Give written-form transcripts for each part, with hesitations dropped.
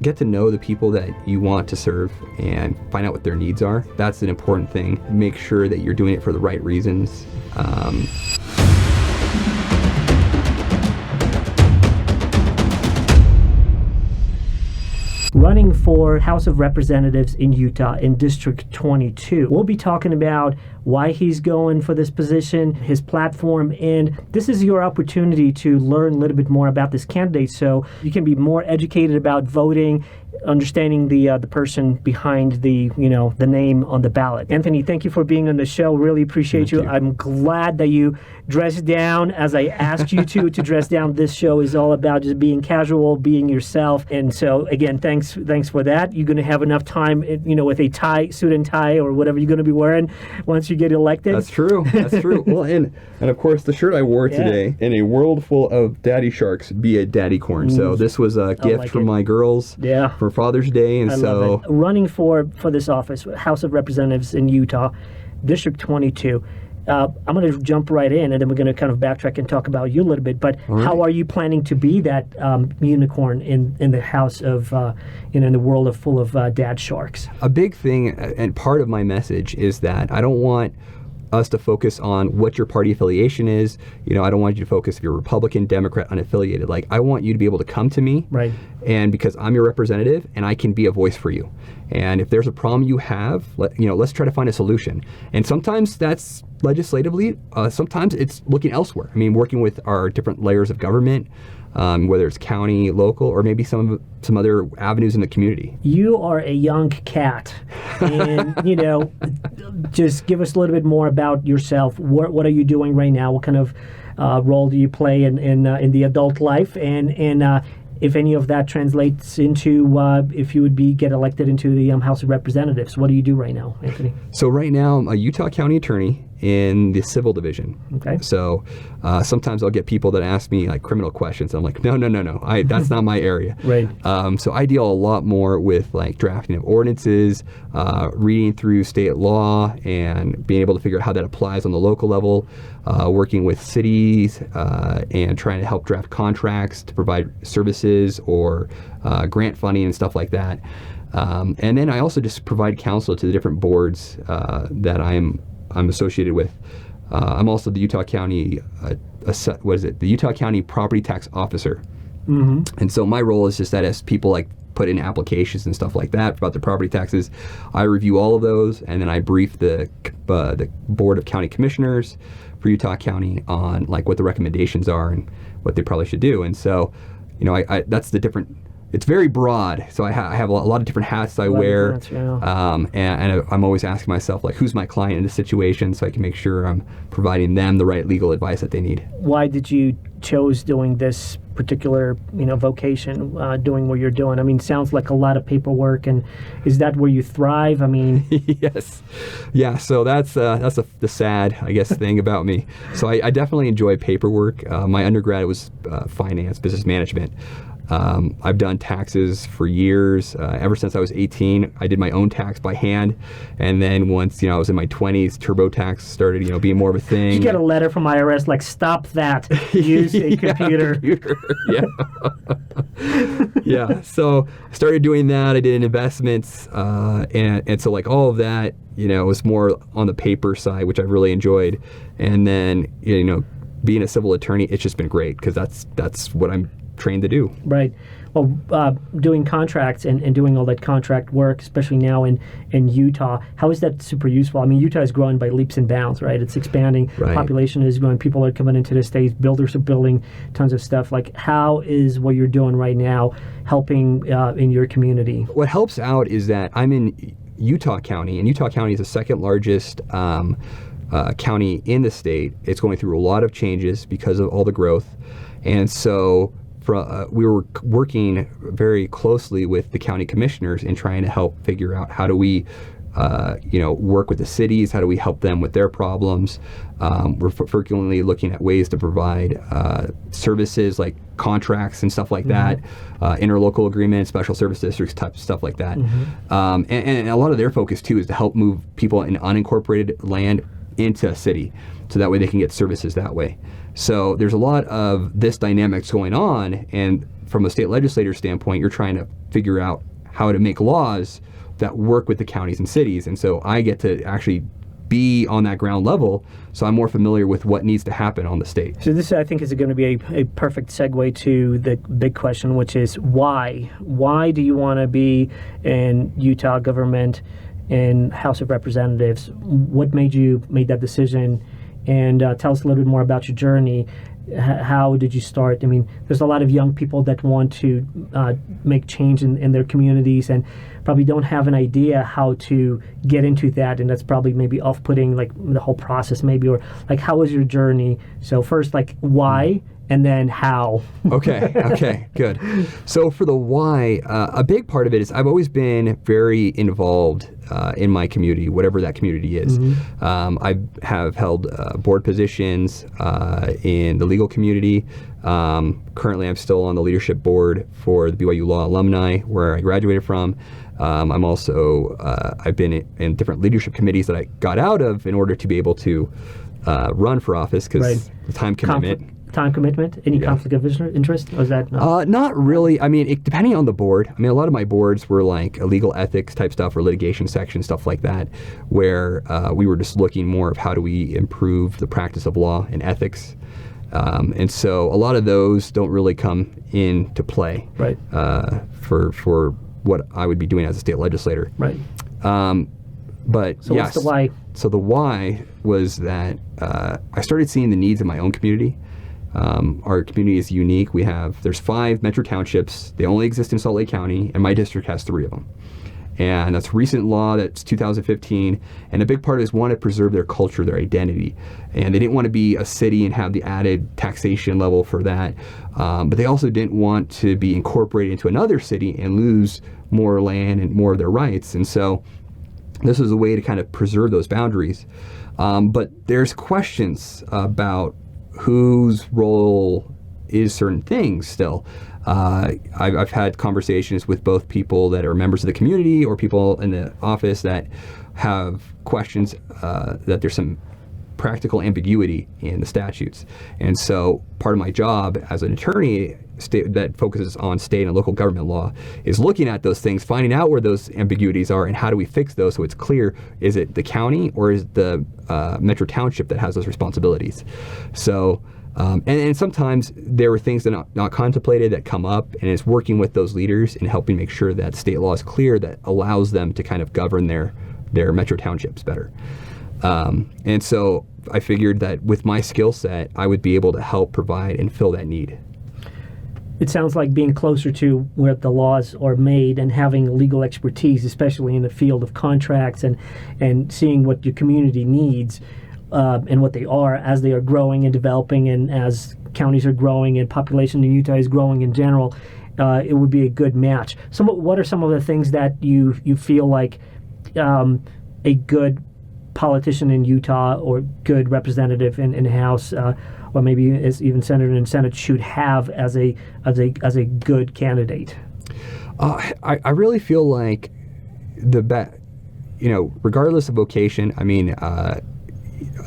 Get to know the people that you want to serve and find out what their needs are. That's an important thing. Make sure that you're doing it for the right reasons. Running for House of Representatives in Utah in District 22. We'll be talking about why he's going for this position, his platform, and this is your opportunity to learn a little bit more about this candidate so you can be more educated about voting, understanding the person behind the name on the ballot. Anthony, thank you for being on the show. Really appreciate you. I'm glad that you dressed down as I asked you to dress down. This show is all about just being casual, being yourself. And so again, thanks for that. You're going to have enough time, with a tie, suit and tie, or whatever you're going to be wearing once you get elected. That's true. Well, and of course, the shirt I wore today, in a world full of daddy sharks, be a daddy corn. So this was a gift from my girls for Father's Day. And love it. Running for this office, House of Representatives in Utah, District 22. I'm going to jump right in, and then we're going to kind of backtrack and talk about you a little bit. But how are you planning to be that unicorn in the house of, in the world full of dad sharks? A big thing, and part of my message, is that I don't want us to focus on what your party affiliation is. I don't want you to focus if you're Republican, Democrat, unaffiliated. Like, I want you to be able to come to me, and because I'm your representative, and I can be a voice for you. And if there's a problem you have, let's try to find a solution. And sometimes that's legislatively. Sometimes it's looking elsewhere. I mean, working with our different layers of government, whether it's county, local, or maybe some other avenues in the community. You are a young cat, and just give us a little bit more about yourself. What are you doing right now? What kind of role do you play in the adult life? And if any of that translates into if you would get elected into the House of Representatives, what do you do right now, Anthony? So right now, I'm a Utah County attorney in the civil division. Okay. So sometimes I'll get people that ask me like criminal questions. I'm like, no, that's not my area. Right. So I deal a lot more with like drafting of ordinances, reading through state law, and being able to figure out how that applies on the local level, working with cities and trying to help draft contracts to provide services or grant funding and stuff like that. And then I also just provide counsel to the different boards that I'm associated with. I'm also the Utah County, the Utah County Property Tax Officer. Mm-hmm. And so my role is just that as people like put in applications and stuff like that about their property taxes, I review all of those, and then I brief the Board of County Commissioners for Utah County on like what the recommendations are and what they probably should do. And so, I that's the different. It's very broad, so I have a lot of different hats I wear, and I'm always asking myself, like, who's my client in this situation, so I can make sure I'm providing them the right legal advice that they need. Why did you chose doing this particular, vocation, doing what you're doing? I mean, sounds like a lot of paperwork, and is that where you thrive? I mean, yes, yeah. So that's the sad, I guess, thing about me. So I definitely enjoy paperwork. My undergrad was finance, business management. I've done taxes for years. Ever since I was 18, I did my own tax by hand. And then once, I was in my 20s, TurboTax started, being more of a thing. Did you get a letter from IRS like, stop that, use a computer? Yeah. So I started doing that. I did investments. And so like all of that, was more on the paper side, which I really enjoyed. And then, being a civil attorney, it's just been great because that's what I'm trained to do. Right. Well, doing contracts and doing all that contract work, especially now in Utah, how is that super useful? I mean, Utah is growing by leaps and bounds, right? It's expanding. Right. Population is growing. People are coming into the state. Builders are building tons of stuff. Like, how is what you're doing right now helping in your community? What helps out is that I'm in Utah County, and Utah County is the second largest county in the state. It's going through a lot of changes because of all the growth. And so we were working very closely with the county commissioners in trying to help figure out how do we work with the cities, how do we help them with their problems. We're frequently looking at ways to provide services like contracts and stuff like that, interlocal agreements, special service districts, type of stuff like that. And a lot of their focus too is to help move people in unincorporated land into a city, so that way they can get services that way. So there's a lot of this dynamics going on, and from a state legislator standpoint, you're trying to figure out how to make laws that work with the counties and cities. And so I get to actually be on that ground level, so I'm more familiar with what needs to happen on the state. So this, I think, is going to be a perfect segue to the big question, which is why? Why do you want to be in Utah government and House of Representatives? What made you make that decision? And tell us a little bit more about your journey. How did you start? I mean, there's a lot of young people that want to make change in their communities and probably don't have an idea how to get into that, and that's probably maybe off-putting, like the whole process maybe, or like how was your journey? So first, like why, and then how. Okay, good. So for the why, a big part of it is I've always been very involved in my community, whatever that community is. I have held board positions in the legal community. Currently, I'm still on the leadership board for the BYU Law Alumni, where I graduated from. I'm also, I've been in different leadership committees that I got out of in order to be able to run for office, because the time commitment. Time commitment? Any conflict of interest? Or is that not? Not really. I mean, depending on the board. I mean, a lot of my boards were like legal ethics type stuff or litigation section, stuff like that, where we were just looking more of how do we improve the practice of law and ethics. And so a lot of those don't really come into play for what I would be doing as a state legislator. Right. But so yes. What's the why? So the why was that I started seeing the needs in my own community. Our community is unique. There's 5 metro townships. They only exist in Salt Lake County, and my district has 3 of them. And that's recent law, that's 2015. And a big part is want to preserve their culture, their identity. And they didn't want to be a city and have the added taxation level for that. But they also didn't want to be incorporated into another city and lose more land and more of their rights. And so this is a way to kind of preserve those boundaries. But there's questions about whose role is certain things still. I've had conversations with both people that are members of the community or people in the office that have questions that there's some practical ambiguity in the statutes. And so part of my job as an attorney that focuses on state and local government law is looking at those things, finding out where those ambiguities are and how do we fix those so it's clear, is it the county or is the metro township that has those responsibilities? So and sometimes there were things that are not contemplated that come up, and it's working with those leaders and helping make sure that state law is clear that allows them to kind of govern their metro townships better. And so I figured that with my skill set, I would be able to help provide and fill that need. It sounds like being closer to where the laws are made and having legal expertise, especially in the field of contracts and seeing what your community needs and what they are as they are growing and developing, and as counties are growing and population in Utah is growing in general, it would be a good match. What are some of the things that you feel like a good politician in Utah or good representative in House or maybe as even senator and Senate should have as a good candidate? I really feel like regardless of vocation, I mean,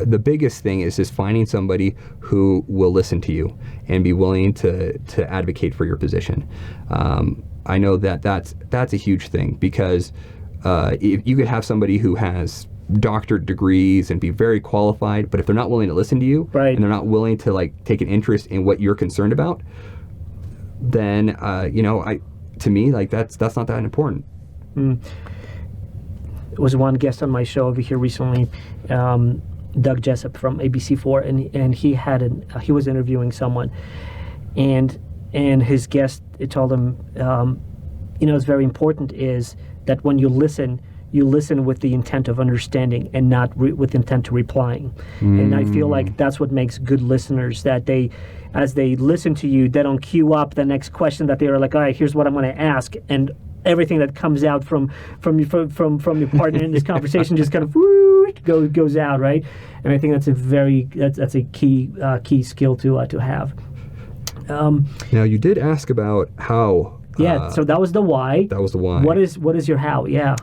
the biggest thing is just finding somebody who will listen to you and be willing to advocate for your position. I know that's a huge thing, because if you could have somebody who has doctorate degrees and be very qualified, but if they're not willing to listen to you and they're not willing to like take an interest in what you're concerned about, then to me, like that's not that important. There was one guest on my show over here recently, Doug Jessup from ABC4, and he was interviewing someone, and his guest told him, it's very important is that when you listen with the intent of understanding and not with intent to replying. And I feel like that's what makes good listeners, that as they listen to you, they don't queue up the next question, that they are like, all right, here's what I'm going to ask, and everything that comes out from your partner in this conversation just kind of goes out, right? And I think that's a key skill to have. Now, you did ask about how Yeah, so that was the why. That was the why. What is your how? Yeah.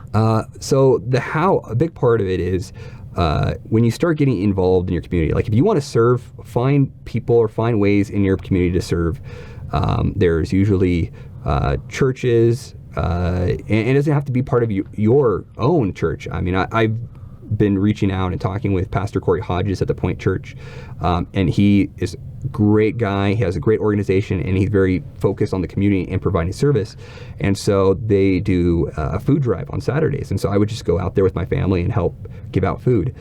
So the how, a big part of it is when you start getting involved in your community. Like if you want to serve, find people or find ways in your community to serve. There's usually churches, and it doesn't have to be part of your own church. I mean, I've been reaching out and talking with Pastor Corey Hodges at the Point Church, and he is a great guy. He has a great organization, and he's very focused on the community and providing service. And so they do a food drive on Saturdays, and so I would just go out there with my family and help give out food.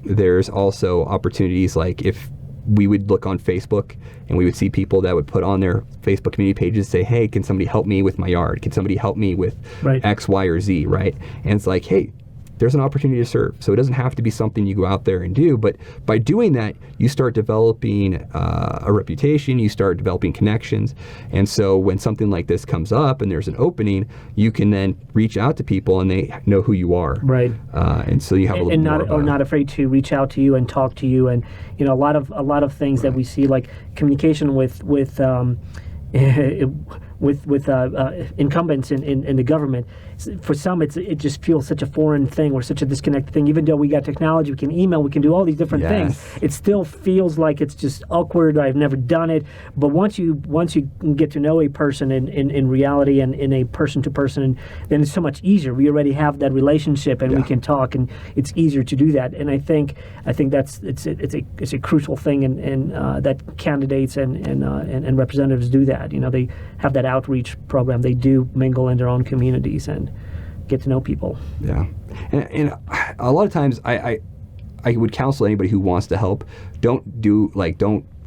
There's also opportunities like if we would look on Facebook and we would see people that would put on their Facebook community pages, say, hey, can somebody help me with my yard? Can somebody help me with X, Y, or Z, right? And it's like, hey, there's an opportunity to serve. So it doesn't have to be something you go out there and do, but by doing that, you start developing a reputation, you start developing connections. And so when something like this comes up and there's an opening, you can then reach out to people and they know who you are. Right. And so you have a little more not afraid to reach out to you and talk to you. And, you know, a lot of things that we see, like communication with incumbents in the government. For some, it just feels such a foreign thing or such a disconnected thing. Even though we got technology, we can email, we can do all these different things. It still feels like it's just awkward. I've never done it. But once you get to know a person in reality and in a person to person, then it's so much easier. We already have that relationship and we can talk, and it's easier to do that. And I think that's it's a crucial thing, and that candidates and representatives do that. You know, they have that outreach program. They do mingle in their own communities and get to know people. Yeah, and a lot of times I would counsel anybody who wants to help, don't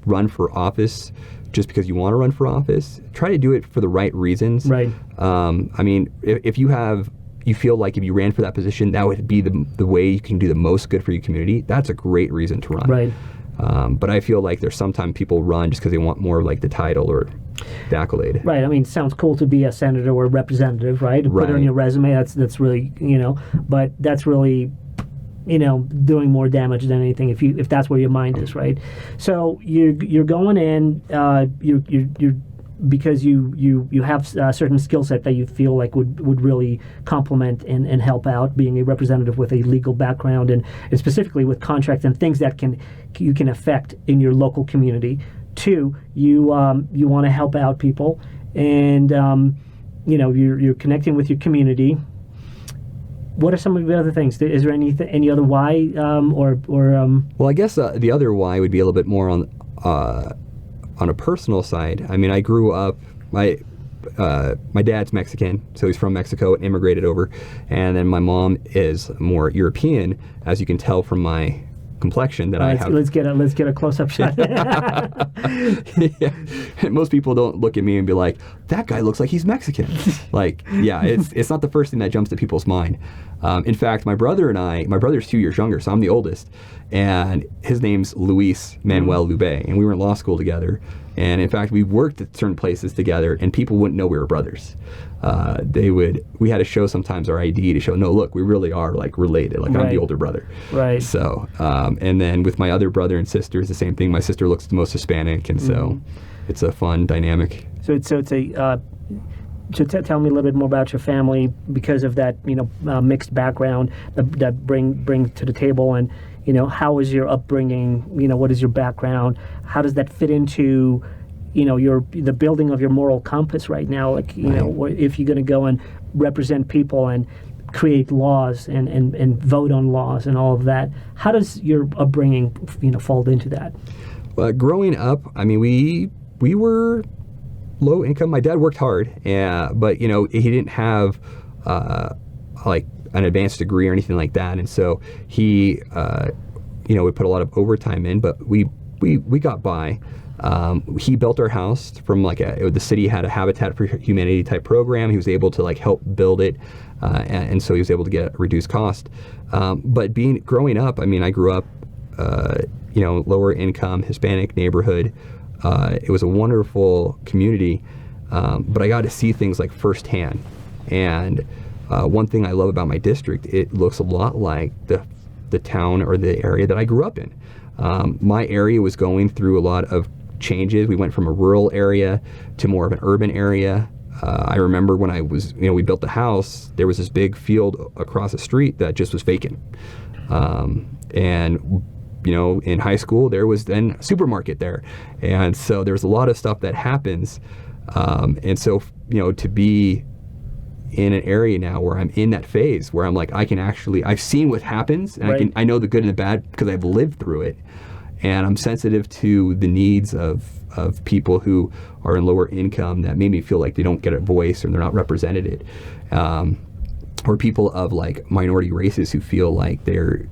run for office just because you want to run for office. Try to do it for the right reasons. Right. I mean, if you feel like if you ran for that position, that would be the way you can do the most good for your community, that's a great reason to run. Right. But I feel like there's sometimes people run just because they want more like the title or the accolade. Right. I mean, it sounds cool to be a senator or a representative, right? Put it on your resume. That's really, you know, but that's really, you know, doing more damage than anything if that's where your mind is, right? So you're going in, you're because you have a certain skill set that you feel like would really complement and help out being a representative with a legal background and specifically with contracts and things that you can affect in your local community. 2, you want to help out people, and you know, you're connecting with your community. What are some of the other things? Is there any other why or Well, I guess the other why would be a little bit more on a personal side. I mean, I grew up, my dad's Mexican, so he's from Mexico and immigrated over, and then my mom is more European, as you can tell from my complexion that I have. Let's get a close-up shot. Yeah. Most people don't look at me and be like, that guy looks like he's Mexican. Like, yeah, it's not the first thing that jumps to people's mind. In fact, my brother's 2 years younger, so I'm the oldest, and his name's Luis Manuel Loubet, and we were in law school together. And in fact, we worked at certain places together, and people wouldn't know we were brothers. We had to show sometimes our ID to show, no, look, we really are like related. Like I'm the older brother. Right. So, and then with my other brother and sister, it's the same thing. My sister looks the most Hispanic, and so it's a fun dynamic. So it's a. So tell me a little bit more about your family because of that, you know, mixed background that bring to the table, and you know, how is your upbringing? You know, what is your background? How does that fit into, you know, the building of your moral compass right now? Like, you know, if you're going to go and represent people and create laws and vote on laws and all of that, how does your upbringing, you know, fall into that? Well, growing up, I mean, we were low income. My dad worked hard, but you know, he didn't have like an advanced degree or anything like that, and so he you know, we put a lot of overtime in, but we got by. He built our house from like the city had a Habitat for Humanity type program. He was able to like help build it, and so he was able to get a reduced cost. But growing up, I mean, I grew up you know, lower income Hispanic neighborhood. It was a wonderful community, but I got to see things like firsthand. And one thing I love about my district, it looks a lot like the town or the area that I grew up in. My area was going through a lot of changes. We went from a rural area to more of an urban area. I remember when I was, we built the house, there was this big field across the street that just was vacant. And in high school, there was then a supermarket there. And so there's a lot of stuff that happens. And so, to be in an area now where I'm in that phase where I'm like, I've seen what happens, and right. I know the good and the bad because I've lived through it. And I'm sensitive to the needs of people who are in lower income that made me feel like they don't get a voice or they're not represented. Or people of like minority races who feel like they're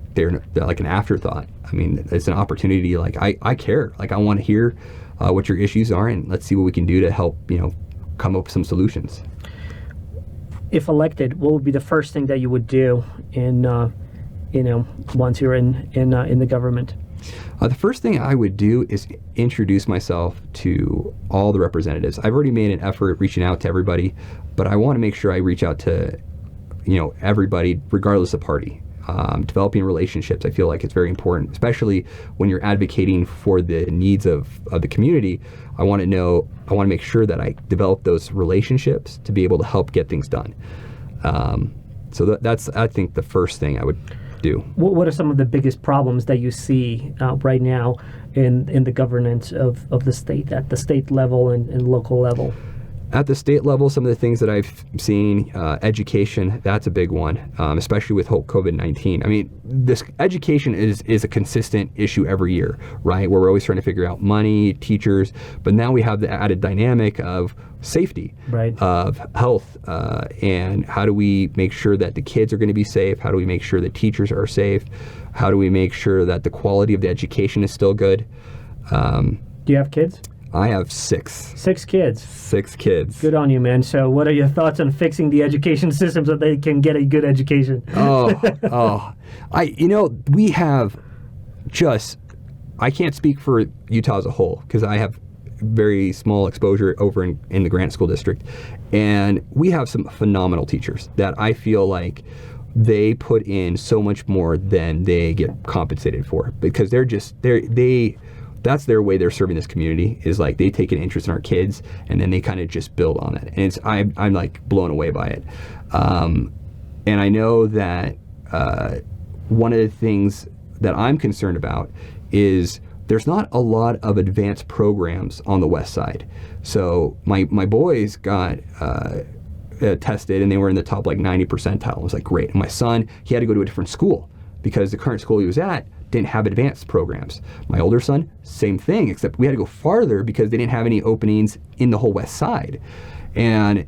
like an afterthought. I mean, it's an opportunity. Like I care. Like I want to hear what your issues are, and let's see what we can do to help come up with some solutions. If elected, what would be the first thing that you would do once you're in the government? The first thing I would do is introduce myself to all the representatives. I've already made an effort reaching out to everybody, but I want to make sure I reach out to everybody regardless of party. Developing relationships, I feel like it's very important, especially when you're advocating for the needs of the community. I want to make sure that I develop those relationships to be able to help get things done. So that's, I think, the first thing I would do. What are some of the biggest problems that you see right now in the governance of the state, at the state level and local level? At the state level, some of the things that I've seen, education, that's a big one, especially with whole COVID-19. I mean, this education is a consistent issue every year, right? Where we're always trying to figure out money, teachers, but now we have the added dynamic of safety, right, of health, and how do we make sure that the kids are going to be safe? How do we make sure that teachers are safe? How do we make sure that the quality of the education is still good? Do you have kids? I have 6. 6 kids. 6 kids. Good on you, man. So what are your thoughts on fixing the education system so they can get a good education? We have I can't speak for Utah as a whole because I have very small exposure over in the Grant School District. And we have some phenomenal teachers that I feel like they put in so much more than they get compensated for because that's their way they're serving this community, is like they take an interest in our kids and then they kind of just build on it. And I'm like blown away by it. And I know that one of the things that I'm concerned about is there's not a lot of advanced programs on the west side. So my boys got tested and they were in the top like 90 percentile. I was like, great. And my son, he had to go to a different school because the current school he was at didn't have advanced programs. My older son, same thing, except we had to go farther because they didn't have any openings in the whole west side. And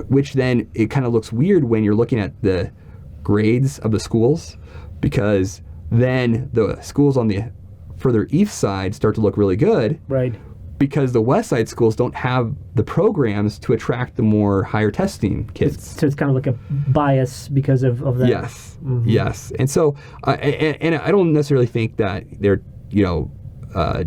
which then it kind of looks weird when you're looking at the grades of the schools, because then the schools on the further east side start to look really good. Right. Because the west side schools don't have the programs to attract the more higher testing kids. So it's kind of like a bias because of that. Yes, yes. And so, and I don't necessarily think that they're,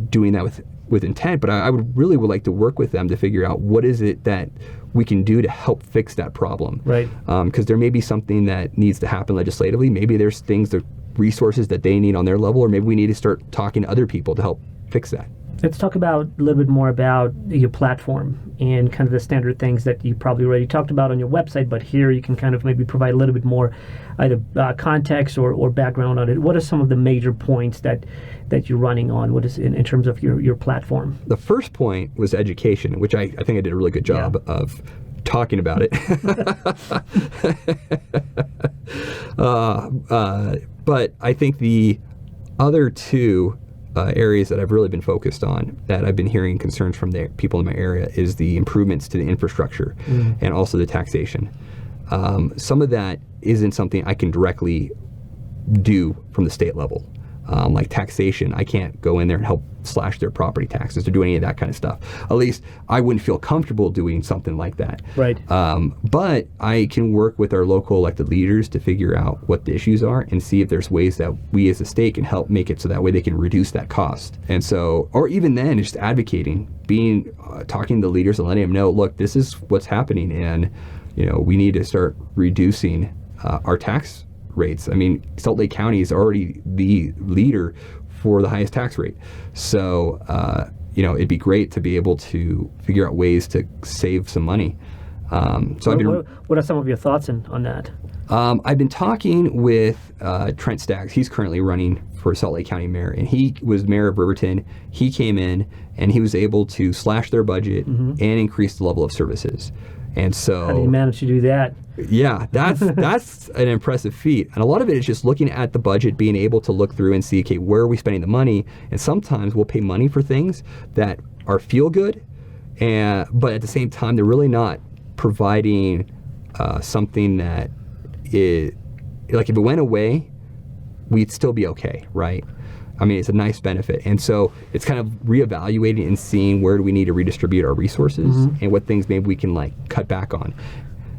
doing that with intent, but I would like to work with them to figure out what is it that we can do to help fix that problem. Right. Because there may be something that needs to happen legislatively. Maybe there's resources that they need on their level, or maybe we need to start talking to other people to help fix that. Let's talk a little bit more about your platform and kind of the standard things that you probably already talked about on your website, but here you can kind of maybe provide a little bit more either context or background on it. What are some of the major points that you're running on? What is in terms of your platform? The first point was education, which I think I did a really good job of talking about it. But I think the other two areas that I've really been focused on, that I've been hearing concerns from the people in my area, is the improvements to the infrastructure and also the taxation. Some of that isn't something I can directly do from the state level. Like taxation, I can't go in there and help slash their property taxes or do any of that kind of stuff. At least I wouldn't feel comfortable doing something like that. Right. But I can work with our local elected leaders to figure out what the issues are and see if there's ways that we as a state can help make it so that way they can reduce that cost. And so, or even then, just advocating, talking to the leaders and letting them know, look, this is what's happening, and we need to start reducing our tax rates. I mean, Salt Lake County is already the leader for the highest tax rate. So, it'd be great to be able to figure out ways to save some money. What are some of your thoughts on that? I've been talking with Trent Staggs. He's currently running for Salt Lake County mayor, and he was mayor of Riverton. He came in and he was able to slash their budget and increase the level of services. And so, how did you manage to do that? Yeah, that's an impressive feat. And a lot of it is just looking at the budget, being able to look through and see, okay, where are we spending the money? And sometimes we'll pay money for things that are feel good, but at the same time, they're really not providing something that is, like, if it went away, we'd still be okay, right? I mean, it's a nice benefit. And so it's kind of reevaluating and seeing where do we need to redistribute our resources and what things maybe we can like cut back on.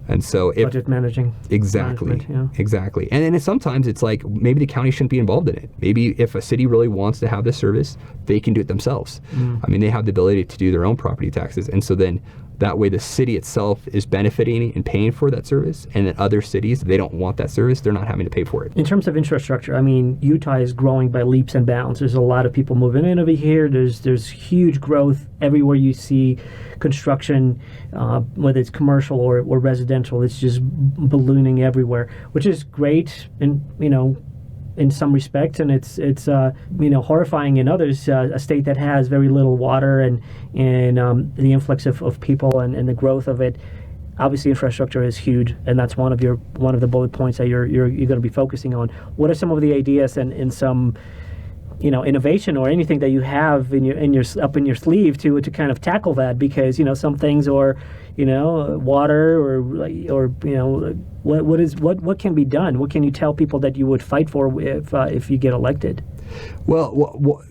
And so budget managing. Exactly. Exactly. And then sometimes it's like maybe the county shouldn't be involved in it. Maybe if a city really wants to have this service, they can do it themselves. I mean, they have the ability to do their own property taxes. And so then that way the city itself is benefiting and paying for that service, and then other cities, if they don't want that service, they're not having to pay for it. In terms of infrastructure, I mean, Utah is growing by leaps and bounds. There's a lot of people moving in over here. There's huge growth everywhere you see construction, whether it's commercial or residential. It's just ballooning everywhere, which is great, and in some respects, and it's horrifying in others. A state that has very little water and the influx of people and the growth of it. Obviously, infrastructure is huge, and that's one of the bullet points that you're going to be focusing on. What are some of the ideas and some innovation or anything that you have in your sleeve to kind of tackle that? Because some things are water or what can be done? What can you tell people that you would fight for if you get elected? Well,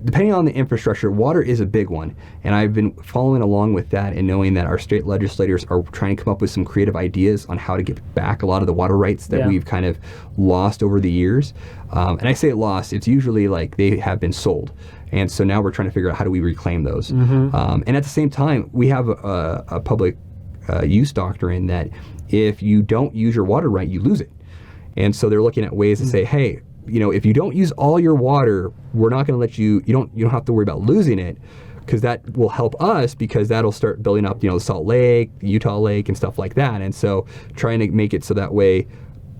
depending on the infrastructure, water is a big one, and I've been following along with that and knowing that our state legislators are trying to come up with some creative ideas on how to get back a lot of the water rights that we've kind of lost over the years. And I say lost, it's usually like they have been sold. And so now we're trying to figure out how do we reclaim those. And at the same time, we have a public use doctrine that if you don't use your water right, you lose it. And so they're looking at ways to say, hey, if you don't use all your water, we're not going to let you don't have to worry about losing it, because that will help us, because that'll start building up, the Salt Lake, the Utah Lake, and stuff like that. And so trying to make it so that way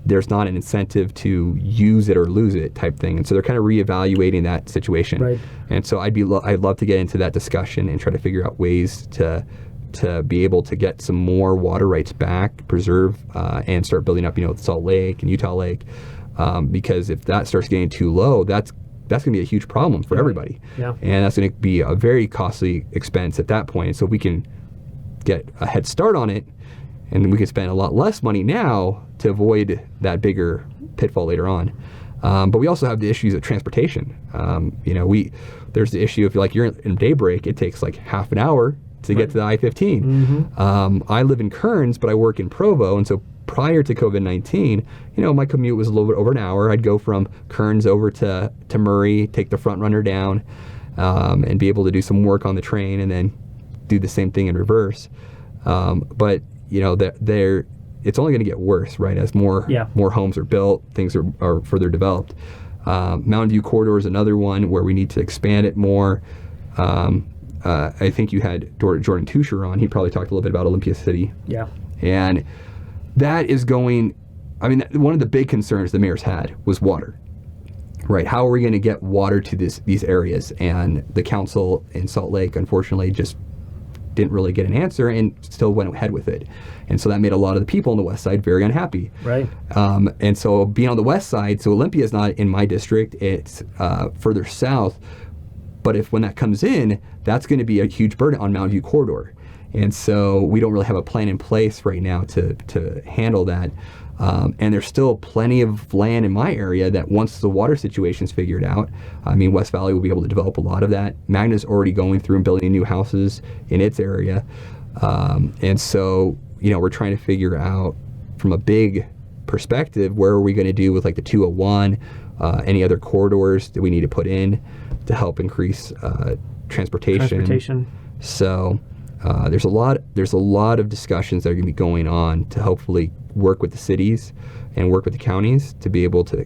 there's not an incentive to use it or lose it type thing. And so they're kind of reevaluating that situation. Right. And so I'd love to get into that discussion and try to figure out ways to be able to get some more water rights back, preserve, and start building up, the Salt Lake and Utah Lake. Because if that starts getting too low, that's going to be a huge problem for everybody. Yeah. And that's going to be a very costly expense at that point. So we can get a head start on it, and then we can spend a lot less money now to avoid that bigger pitfall later on. But we also have the issues of transportation. There's the issue of, like, you're in Daybreak, it takes like half an hour to get to the I-15. I live in Kearns, but I work in Provo, and so prior to COVID-19, my commute was a little bit over an hour. I'd go from Kearns over to Murray, take the front runner down, and be able to do some work on the train, and then do the same thing in reverse. But it's only going to get worse, right? As more homes are built, things are further developed. Mountain View Corridor is another one where we need to expand it more. I think you had Jordan Tusher on. He probably talked a little bit about Olympia City. Yeah. And that is going, one of the big concerns the mayor's had was water, right? How are we going to get water to these areas? And the council in Salt Lake, unfortunately, just didn't really get an answer and still went ahead with it. And so that made a lot of the people on the west side very unhappy. Right. And so being on the west side, so Olympia is not in my district, it's further south. But when that comes in, that's going to be a huge burden on Mountain View Corridor. And so we don't really have a plan in place right now to handle that. And there's still plenty of land in my area that once the water situation's figured out, West Valley will be able to develop a lot of that. Magna's already going through and building new houses in its area. And so, we're trying to figure out from a big perspective, where are we going to do with like the 201, any other corridors that we need to put in to help increase transportation. So there's a lot of discussions that are going to be going on to hopefully work with the cities and work with the counties to be able to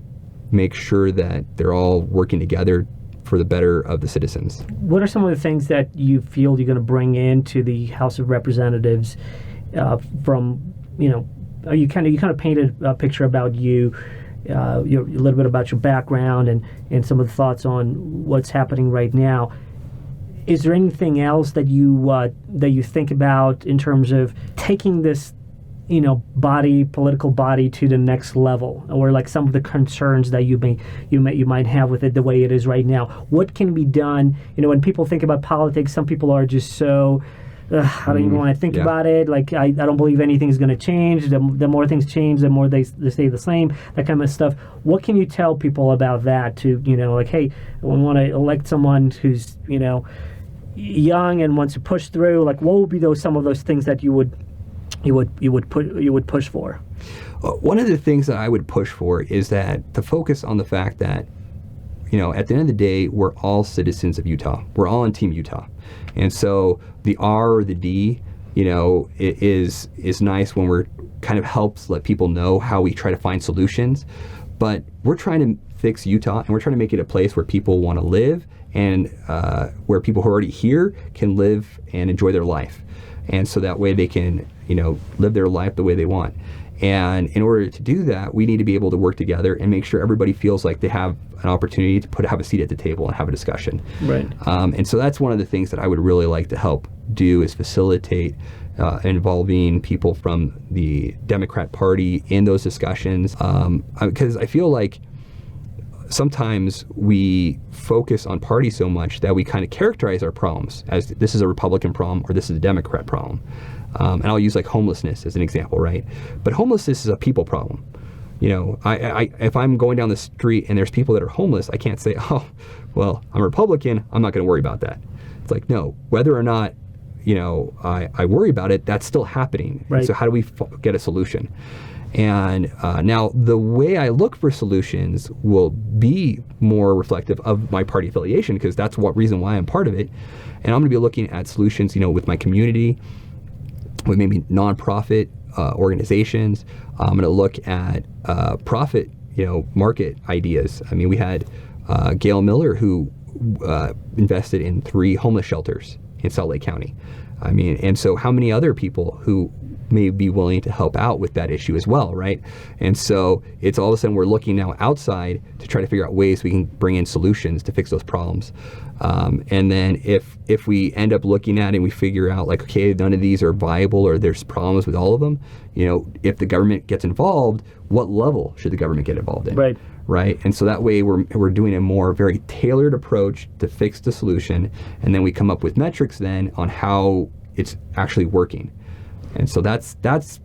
make sure that they're all working together for the better of the citizens. What are some of the things that you feel you're going to bring into the House of Representatives from, you kind of painted a picture about you, a little bit about your background and some of the thoughts on what's happening right now. Is there anything else that you think about in terms of taking this, political body to the next level, or like some of the concerns that you might have with it the way it is right now? What can be done? When people think about politics, some people are just so, I don't even want to think about it. Like, I don't believe anything's going to change. The more things change, the more they stay the same, that kind of stuff. What can you tell people about that to, like, hey, we want to elect someone who's, young and wants to push through? Like, what would be some of those things that you would push for? One of the things that I would push for is that to focus on the fact that, at the end of the day, we're all citizens of Utah. We're all on Team Utah. And so the R or the D, it is nice when we're kind of helps let people know how we try to find solutions. But we're trying to fix Utah, and we're trying to make it a place where people want to live, and where people who are already here can live and enjoy their life. And so that way they can, live their life the way they want. And in order to do that, we need to be able to work together and make sure everybody feels like they have an opportunity to have a seat at the table and have a discussion. Right. And so that's one of the things that I would really like to help do, is facilitate involving people from the Democrat Party in those discussions. Because I feel like sometimes we focus on party so much that we kind of characterize our problems as this is a Republican problem or this is a Democrat problem. And I'll use like homelessness as an example, right? But homelessness is a people problem. If I'm going down the street and there's people that are homeless, I can't say, oh, well, I'm a Republican, I'm not going to worry about that. It's like, no, whether or not, I worry about it, that's still happening. Right. So how do we get a solution? And now the way I look for solutions will be more reflective of my party affiliation, because that's what reason why I'm part of it. And I'm going to be looking at solutions, with my community, with maybe nonprofit organizations. I'm going to look at profit, market ideas. I mean, we had Gail Miller, who invested in 3 homeless shelters in Salt Lake County. I mean, and so how many other people who may be willing to help out with that issue as well, right? And so it's all of a sudden we're looking now outside to try to figure out ways we can bring in solutions to fix those problems. And then if we end up looking at it and we figure out like, okay, none of these are viable or there's problems with all of them, if the government gets involved, what level should the government get involved in? Right. And so that way we're doing a more very tailored approach to fix the solution, and then we come up with metrics then on how it's actually working. And so that's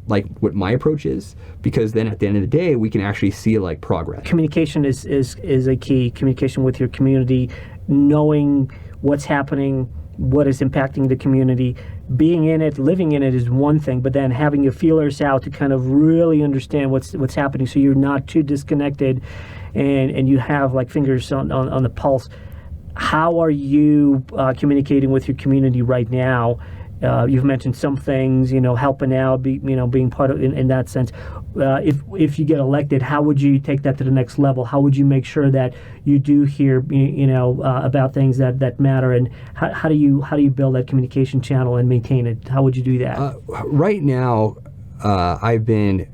like what my approach is, because then at the end of the day we can actually see like progress. Communication is a key. Communication with your community, knowing what's happening, what is impacting the community. Being in it, living in it is one thing, but then having your feelers out to kind of really understand what's happening, so you're not too disconnected, and you have like fingers on the pulse. How are you communicating with your community right now? You've mentioned some things, helping out, being part of in that sense. If you get elected, how would you take that to the next level? How would you make sure that you do hear, about things that matter, and how do you build that communication channel and maintain it? How would you do that? Right now, I've been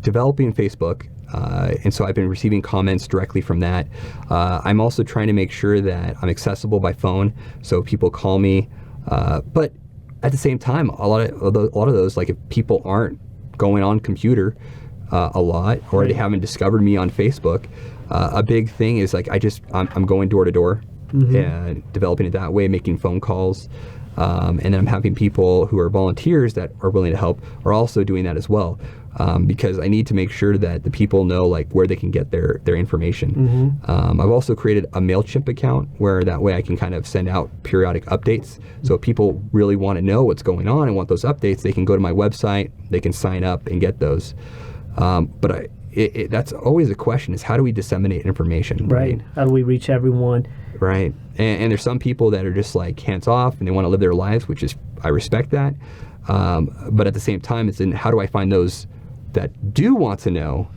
developing Facebook. And so I've been receiving comments directly from that. I'm also trying to make sure that I'm accessible by phone, so people call me. But at the same time, a lot of those, like if people aren't going on computer a lot, or they haven't discovered me on Facebook, a big thing is like I'm going door to door and developing it that way, making phone calls. And then I'm having people who are volunteers that are willing to help are also doing that as well, because I need to make sure that the people know like where they can get their information. I've also created a MailChimp account where that way I can kind of send out periodic updates. So if people really want to know what's going on and want those updates, they can go to my website, they can sign up and get those. But that's always a question, is how do we disseminate information? Right. How do we reach everyone? Right. And there's some people that are just like hands off and they want to live their lives, which is, I respect that. But at the same time, it's in how do I find those that do want to know?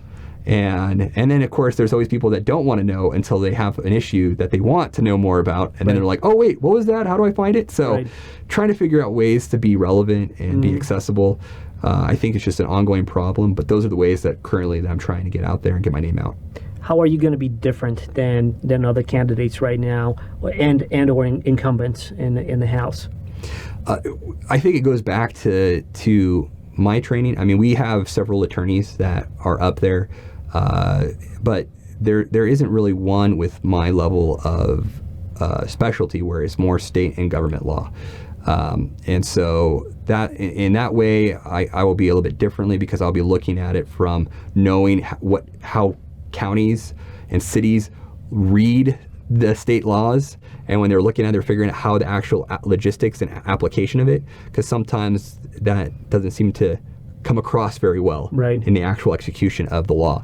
And then of course there's always people that don't want to know until they have an issue that they want to know more about, and then they're like, oh wait, what was that? How do I find it? So trying to figure out ways to be relevant and be accessible. I think it's just an ongoing problem, but those are the ways that currently that I'm trying to get out there and get my name out. How are you going to be different than other candidates right now, and or incumbents in the House? I think it goes back to my training. I mean, we have several attorneys that are up there, but there isn't really one with my level of specialty where it's more state and government law. And so that in that way, I will be a little bit differently because I'll be looking at it from knowing how counties and cities read the state laws, and when they're looking at it, they're figuring out how the actual logistics and application of it, because sometimes that doesn't seem to come across very well in the actual execution of the law.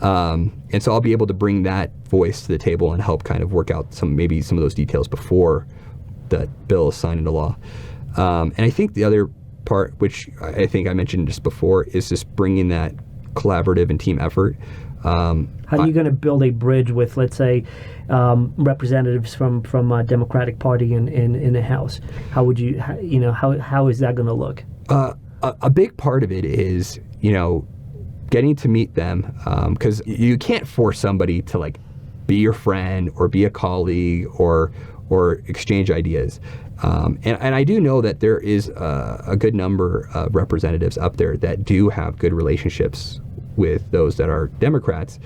And so I'll be able to bring that voice to the table and help kind of work out some of those details before the bill is signed into law. And I think the other part, which I think I mentioned just before, is just bringing that collaborative and team effort. How are you going to build a bridge with, let's say, representatives from a Democratic Party in the House? How would you, how is that going to look? A big part of it is, getting to meet them, because you can't force somebody to like be your friend or be a colleague or exchange ideas. And I do know that there is a good number of representatives up there that do have good relationships with those that are Democrats.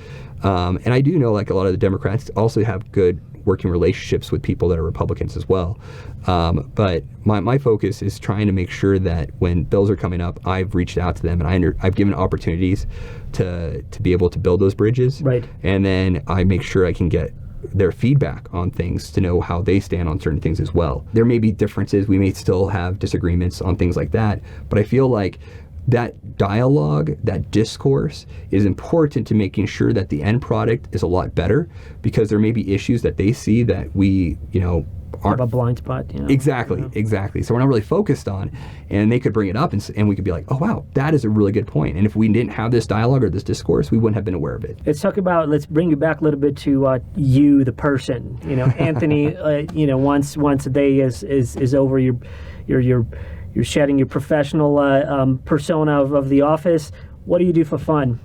And I do know like a lot of the Democrats also have good working relationships with people that are Republicans as well. But my focus is trying to make sure that when bills are coming up, I've reached out to them and I've given opportunities to be able to build those bridges. Right. And then I make sure I can get their feedback on things to know how they stand on certain things as well. There may be differences. We may still have disagreements on things like that, but I feel like that dialogue, that discourse is important to making sure that the end product is a lot better, because there may be issues that they see that we, aren't. Have a blind spot. Exactly. So we're not really focused on, and they could bring it up and we could be like, oh wow, that is a really good point. And if we didn't have this dialogue or this discourse, we wouldn't have been aware of it. Let's bring you back a little bit to you, the person. Anthony, once a day is over, you're shedding your professional persona of the office. What do you do for fun?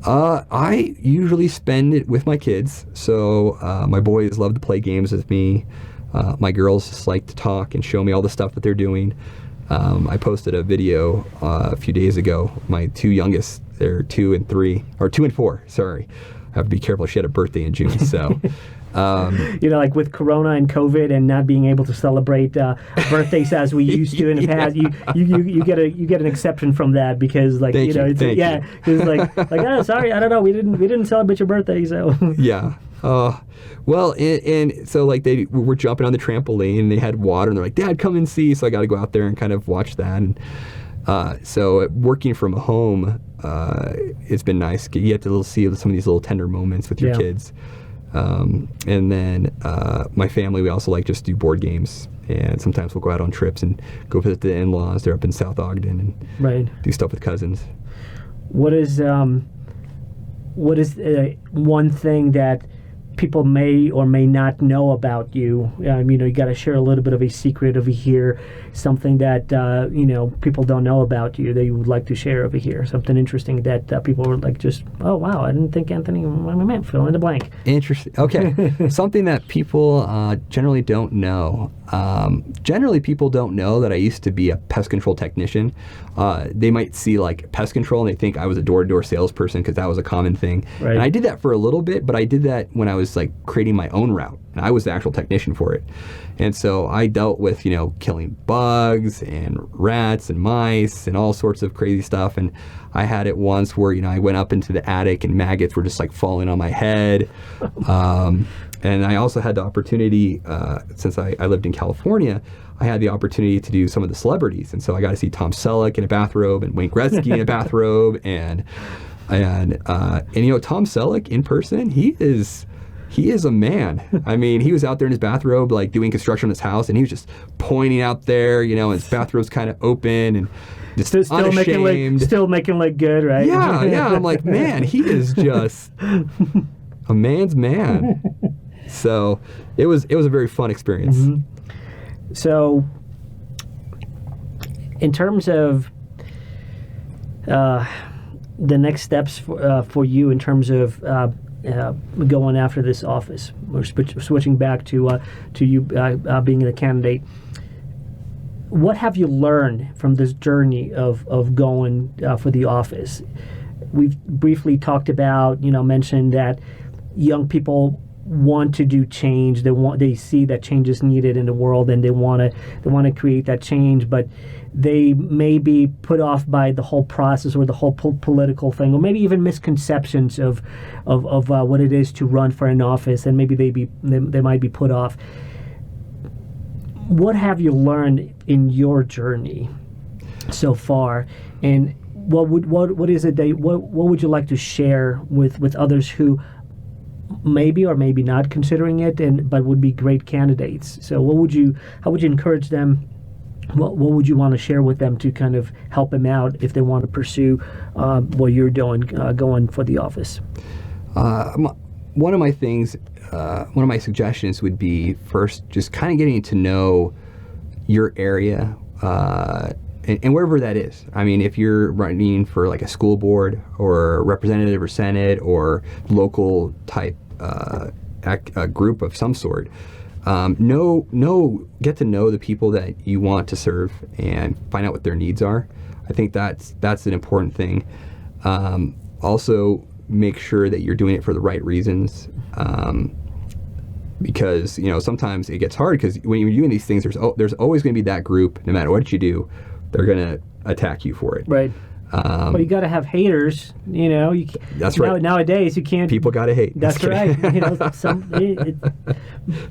I usually spend it with my kids. So my boys love to play games with me. My girls just like to talk and show me all the stuff that they're doing. I posted a video a few days ago. My two youngest, they're 2 and 4, sorry. I have to be careful. She had a birthday in June, so... like with Corona and COVID and not being able to celebrate birthdays as we used to in the past, you get an exception from that because sorry, I don't know, we didn't celebrate your birthday, so yeah. Well, and so like they were jumping on the trampoline and they had water and they're like, Dad, come and see. So I got to go out there and kind of watch that. And so working from home, it's been nice. You get to see some of these little tender moments with your kids. And then my family, we also like just do board games, and sometimes we'll go out on trips and go visit the in-laws. They're up in South Ogden and do stuff with cousins. What is one thing that people may or may not know about you? You got to share a little bit of a secret over here, something that people don't know about you that you would like to share over here, something interesting that people were like, just, oh wow, I didn't think Anthony, fill in the blank. Interesting. Okay. Something that people generally don't know. Generally people don't know that I used to be a pest control technician. They might see like pest control and they think I was a door-to-door salesperson because that was a common thing. Right. And I did that for a little bit, but I did that when I was like creating my own route, and I was the actual technician for it. And so I dealt with killing bugs and rats and mice and all sorts of crazy stuff. And I had it once where I went up into the attic and maggots were just like falling on my head. And I also had the opportunity, since I lived in California, I had the opportunity to do some of the celebrities. And so I got to see Tom Selleck in a bathrobe and Wayne Gretzky in a bathrobe. And Tom Selleck in person, he is a man. I mean, he was out there in his bathrobe, like doing construction on his house, and he was just pointing out there, and his bathrobe's kind of open and just still making look good, right? Yeah. I'm like, man, he is just a man's man. So it was a very fun experience. Mm-hmm. So in terms of the next steps for you in terms of going after this office. We're switching back to you being the candidate. What have you learned from this journey of going for the office? We've briefly talked about, mentioned that young people want to do change. They see that change is needed in the world, and they want to create that change, but they may be put off by the whole process or the whole political thing, or maybe even misconceptions of what it is to run for an office, and maybe they might be put off. What have you learned in your journey so far, and what is it that what would you like to share with others who maybe or maybe not considering it, but would be great candidates? So how would you encourage them? What would you want to share with them to kind of help them out if they want to pursue what you're doing, going for the office? One of my suggestions would be first just kind of getting to know your area and wherever that is. I mean, if you're running for like a school board or representative or senate or local type a group of some sort, get to know the people that you want to serve and find out what their needs are. I think that's an important thing. Also, make sure that you're doing it for the right reasons, because sometimes it gets hard because when you're doing these things, there's always going to be that group. No matter what you do, they're going to attack you for it. Right. Well, you got to have haters. That's right. Nowadays, you can't. People got to hate. That's right.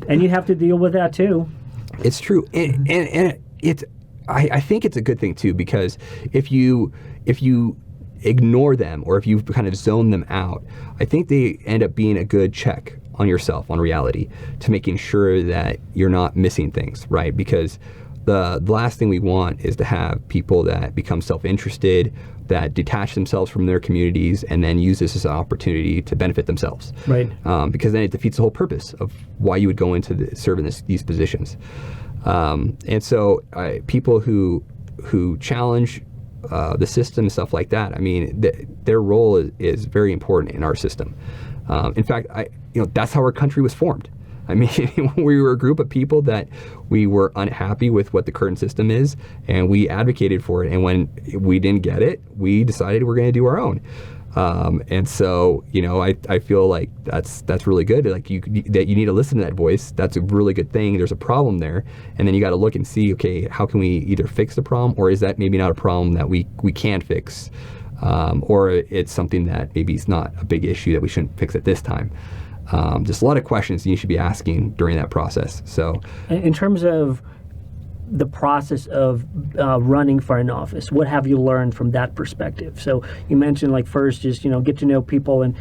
And you have to deal with that too. It's true, and I think it's a good thing too, because if you ignore them or if you kind of zone them out, I think they end up being a good check on yourself, on reality, to making sure that you're not missing things, right? Because the last thing we want is to have people that become self-interested, that detach themselves from their communities, and then use this as an opportunity to benefit themselves. Right. Because then it defeats the whole purpose of why you would go into serving these positions. And so people who challenge the system and stuff like that, I mean, their role is very important in our system. In fact, that's how our country was formed. I mean, we were a group of people that we were unhappy with what the current system is, and we advocated for it. And when we didn't get it, we decided we're going to do our own. And so, I feel like that's really good. Like that you need to listen to that voice. That's a really good thing. There's a problem there, and then you got to look and see, okay, how can we either fix the problem, or is that maybe not a problem that we can fix, or it's something that maybe is not a big issue that we shouldn't fix at this time. Just a lot of questions you should be asking during that process. So, in terms of the process of running for an office, what have you learned from that perspective? So you mentioned, like, first just get to know people, and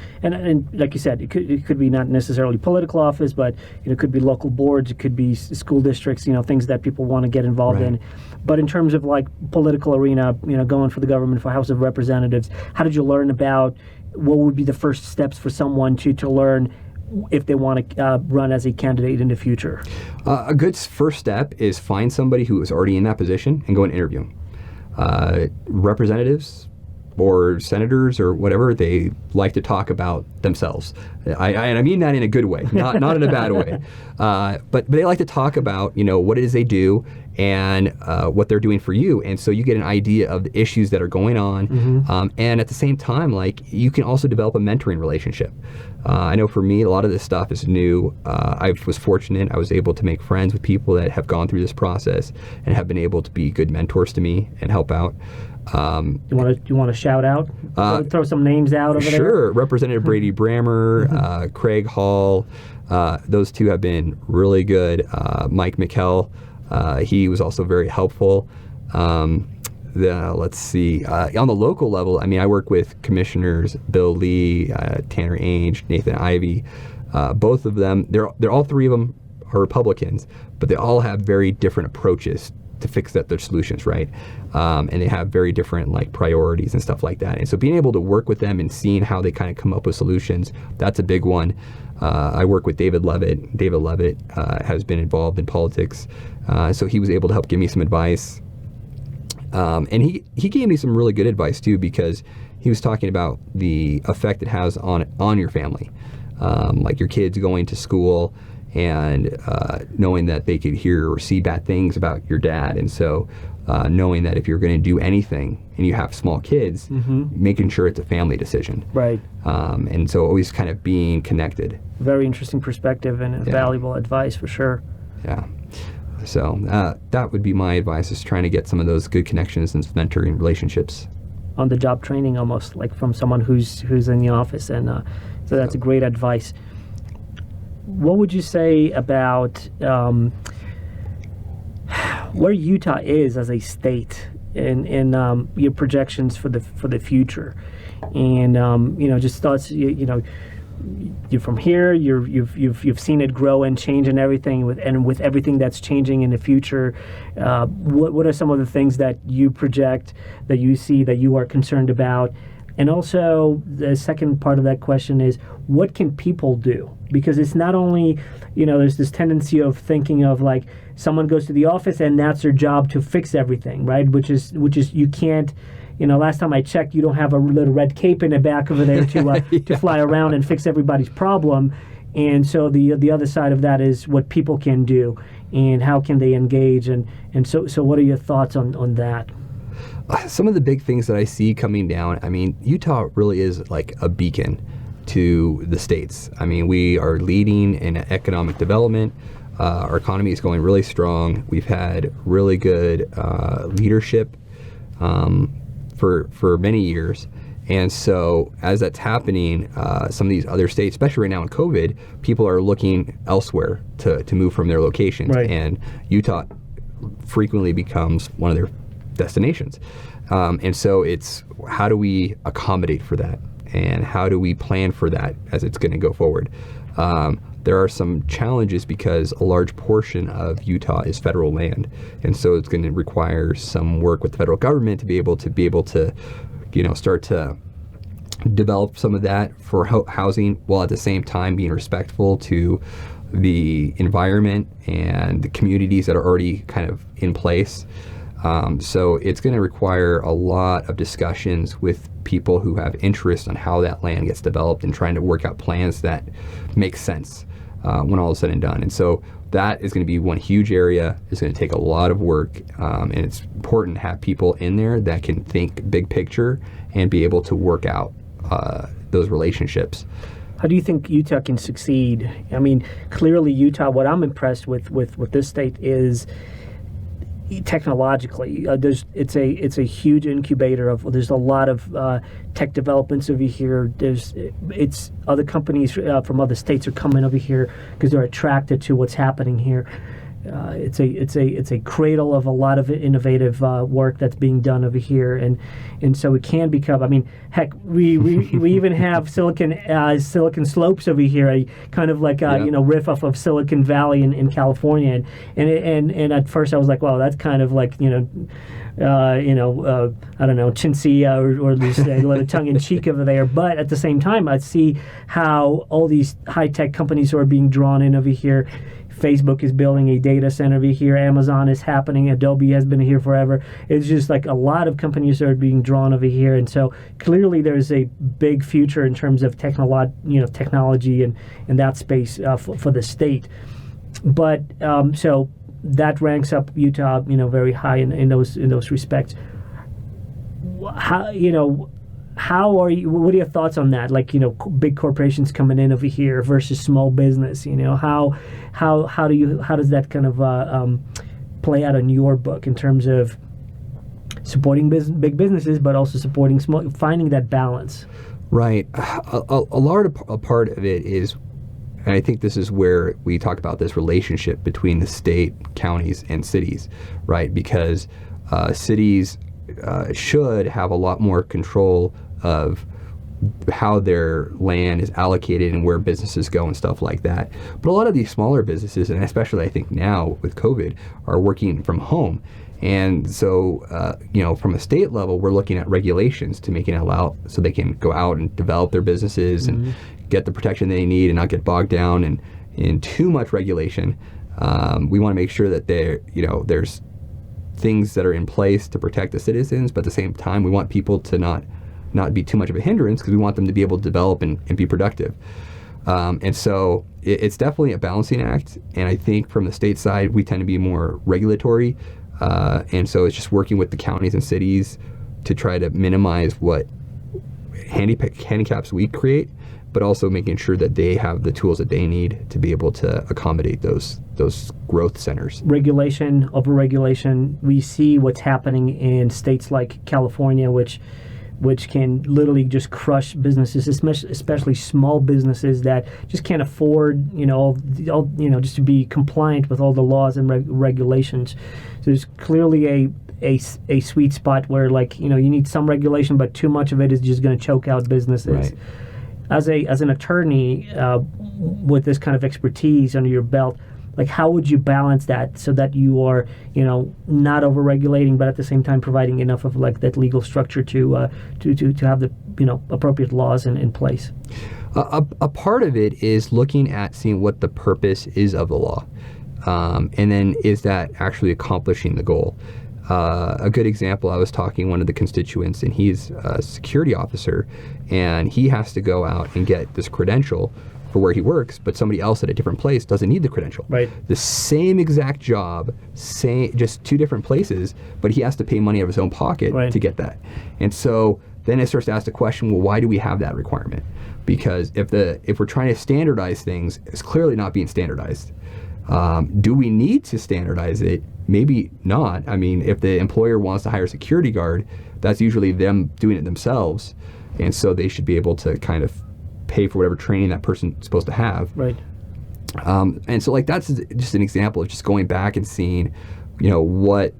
like you said, it could be not necessarily political office, but it could be local boards, it could be school districts, things that people want to get involved in. But in terms of like political arena, going for the government, for House of Representatives, how did you learn about what would be the first steps for someone to learn if they want to run as a candidate in the future? A good first step is find somebody who is already in that position and go and interview them. Representatives or senators or whatever, they like to talk about themselves. I mean that in a good way, not in a bad way. But they like to talk about, what it is they do and what they're doing for you. And so you get an idea of the issues that are going on. Mm-hmm. And at the same time, like, you can also develop a mentoring relationship. I know for me, a lot of this stuff is new. I was fortunate. I was able to make friends with people that have gone through this process and have been able to be good mentors to me and help out. You want to shout out? Throw some names out over there? Sure. Representative Brady Brammer, Craig Hall. Those two have been really good. Mike McKell, he was also very helpful. Let's see. On the local level, I mean, I work with Commissioners Bill Lee, Tanner Ainge, Nathan Ivey. Both of them, they're all three of them are Republicans, but they all have very different approaches to fix their solutions, right? And they have very different priorities and stuff like that. And so being able to work with them and seeing how they kind of come up with solutions, that's a big one. I work with David Levitt. David Levitt has been involved in politics, so he was able to help give me some advice. And he gave me some really good advice too, because he was talking about the effect it has on your family, like your kids going to school and knowing that they could hear or see bad things about your dad. And so knowing that if you're going to do anything and you have small kids, making sure it's a family decision. Right. And so always kind of being connected. Very interesting perspective and valuable advice for sure. Yeah. So that would be my advice, is trying to get some of those good connections and mentoring relationships. On the job training, almost like from someone who's in the office. And so that's a great advice. What would you say about where Utah is as a state and your projections for the future, and just thoughts. You're from here. You've seen it grow and change and everything. With everything that's changing in the future, what are some of the things that you project, that you see, that you are concerned about? And also, the second part of that question is, what can people do? Because it's not only, there's this tendency of thinking of like someone goes to the office and that's their job to fix everything, right? Which is you can't, last time I checked, you don't have a little red cape in the back over there to fly around and fix everybody's problem. And so the other side of that is what people can do and how can they engage. And so what are your thoughts on that? Some of the big things that I see coming down, Utah really is like a beacon to the states. We are leading in economic development. Our economy is going really strong. We've had really good leadership for many years. And so as that's happening, some of these other states, especially right now in COVID, people are looking elsewhere to move from their locations. Right. And Utah frequently becomes one of their destinations. And so it's, how do we accommodate for that? And how do we plan for that as it's going to go forward? There are some challenges because a large portion of Utah is federal land. And so it's going to require some work with the federal government to be able to start to develop some of that for housing, while at the same time being respectful to the environment and the communities that are already kind of in place. So it's going to require a lot of discussions with people who have interest on how that land gets developed and trying to work out plans that make sense when all is said and done. And so that is going to be one huge area. It's going to take a lot of work, and it's important to have people in there that can think big picture and be able to work out those relationships. How do you think Utah can succeed? Clearly Utah, what I'm impressed with this state is technologically, it's a huge incubator there's a lot of tech developments over here. It's other companies from other states are coming over here because they're attracted to what's happening here. It's a cradle of a lot of innovative work that's being done over here, and so it can become. Heck, we even have Silicon Slopes over here, a kind of like riff off of Silicon Valley in California, and at first I was like, wow, that's kind of like I don't know, chintzy or just a little tongue in cheek over there. But at the same time, I see how all these high tech companies are being drawn in over here. Facebook is building a data center over here. Amazon is happening. Adobe has been here forever. It's just like a lot of companies are being drawn over here. And so clearly there's a big future in terms of technology and that space for the state. But so that ranks up Utah, very high in those respects. How are you? What are your thoughts on that? Like, big corporations coming in over here versus small business. How does that kind of play out in your book in terms of supporting big businesses, but also supporting small, finding that balance? Right. A part of it is, and I think this is where we talk about this relationship between the state, counties, and cities, right? Because cities should have a lot more control of how their land is allocated and where businesses go and stuff like that. But a lot of these smaller businesses, and especially I think now with COVID, are working from home. And so, from a state level, we're looking at regulations to make it allow so they can go out and develop their businesses and get the protection they need and not get bogged down in too much regulation. We want to make sure that there's things that are in place to protect the citizens, but at the same time, we want people to not be too much of a hindrance because we want them to be able to develop and be productive. And so it's definitely a balancing act. And I think from the state side, we tend to be more regulatory. And so it's just working with the counties and cities to try to minimize what handicaps we create, but also making sure that they have the tools that they need to be able to accommodate those growth centers. Regulation, overregulation. We see what's happening in states like California, which can literally just crush businesses, especially small businesses that just can't afford, just to be compliant with all the laws and regulations. So there's clearly a sweet spot where, you need some regulation, but too much of it is just going to choke out businesses. Right. As an attorney with this kind of expertise under your belt, how would you balance that so that you are, not over-regulating, but at the same time providing enough of that legal structure to have the appropriate laws in place? A part of it is looking at seeing what the purpose is of the law, and then is that actually accomplishing the goal. A good example, I was talking to one of the constituents, and he's a security officer, and he has to go out and get this credential for where he works, but somebody else at a different place doesn't need the credential. Right. The same exact job, just two different places, but he has to pay money out of his own pocket to get that. And so then it starts to ask the question, well, why do we have that requirement? Because if we're trying to standardize things, it's clearly not being standardized. Do we need to standardize it? Maybe not. I mean, if the employer wants to hire a security guard, that's usually them doing it themselves. And so they should be able to kind of pay for whatever training that person's supposed to have. Right. And so that's just an example of just going back and seeing, what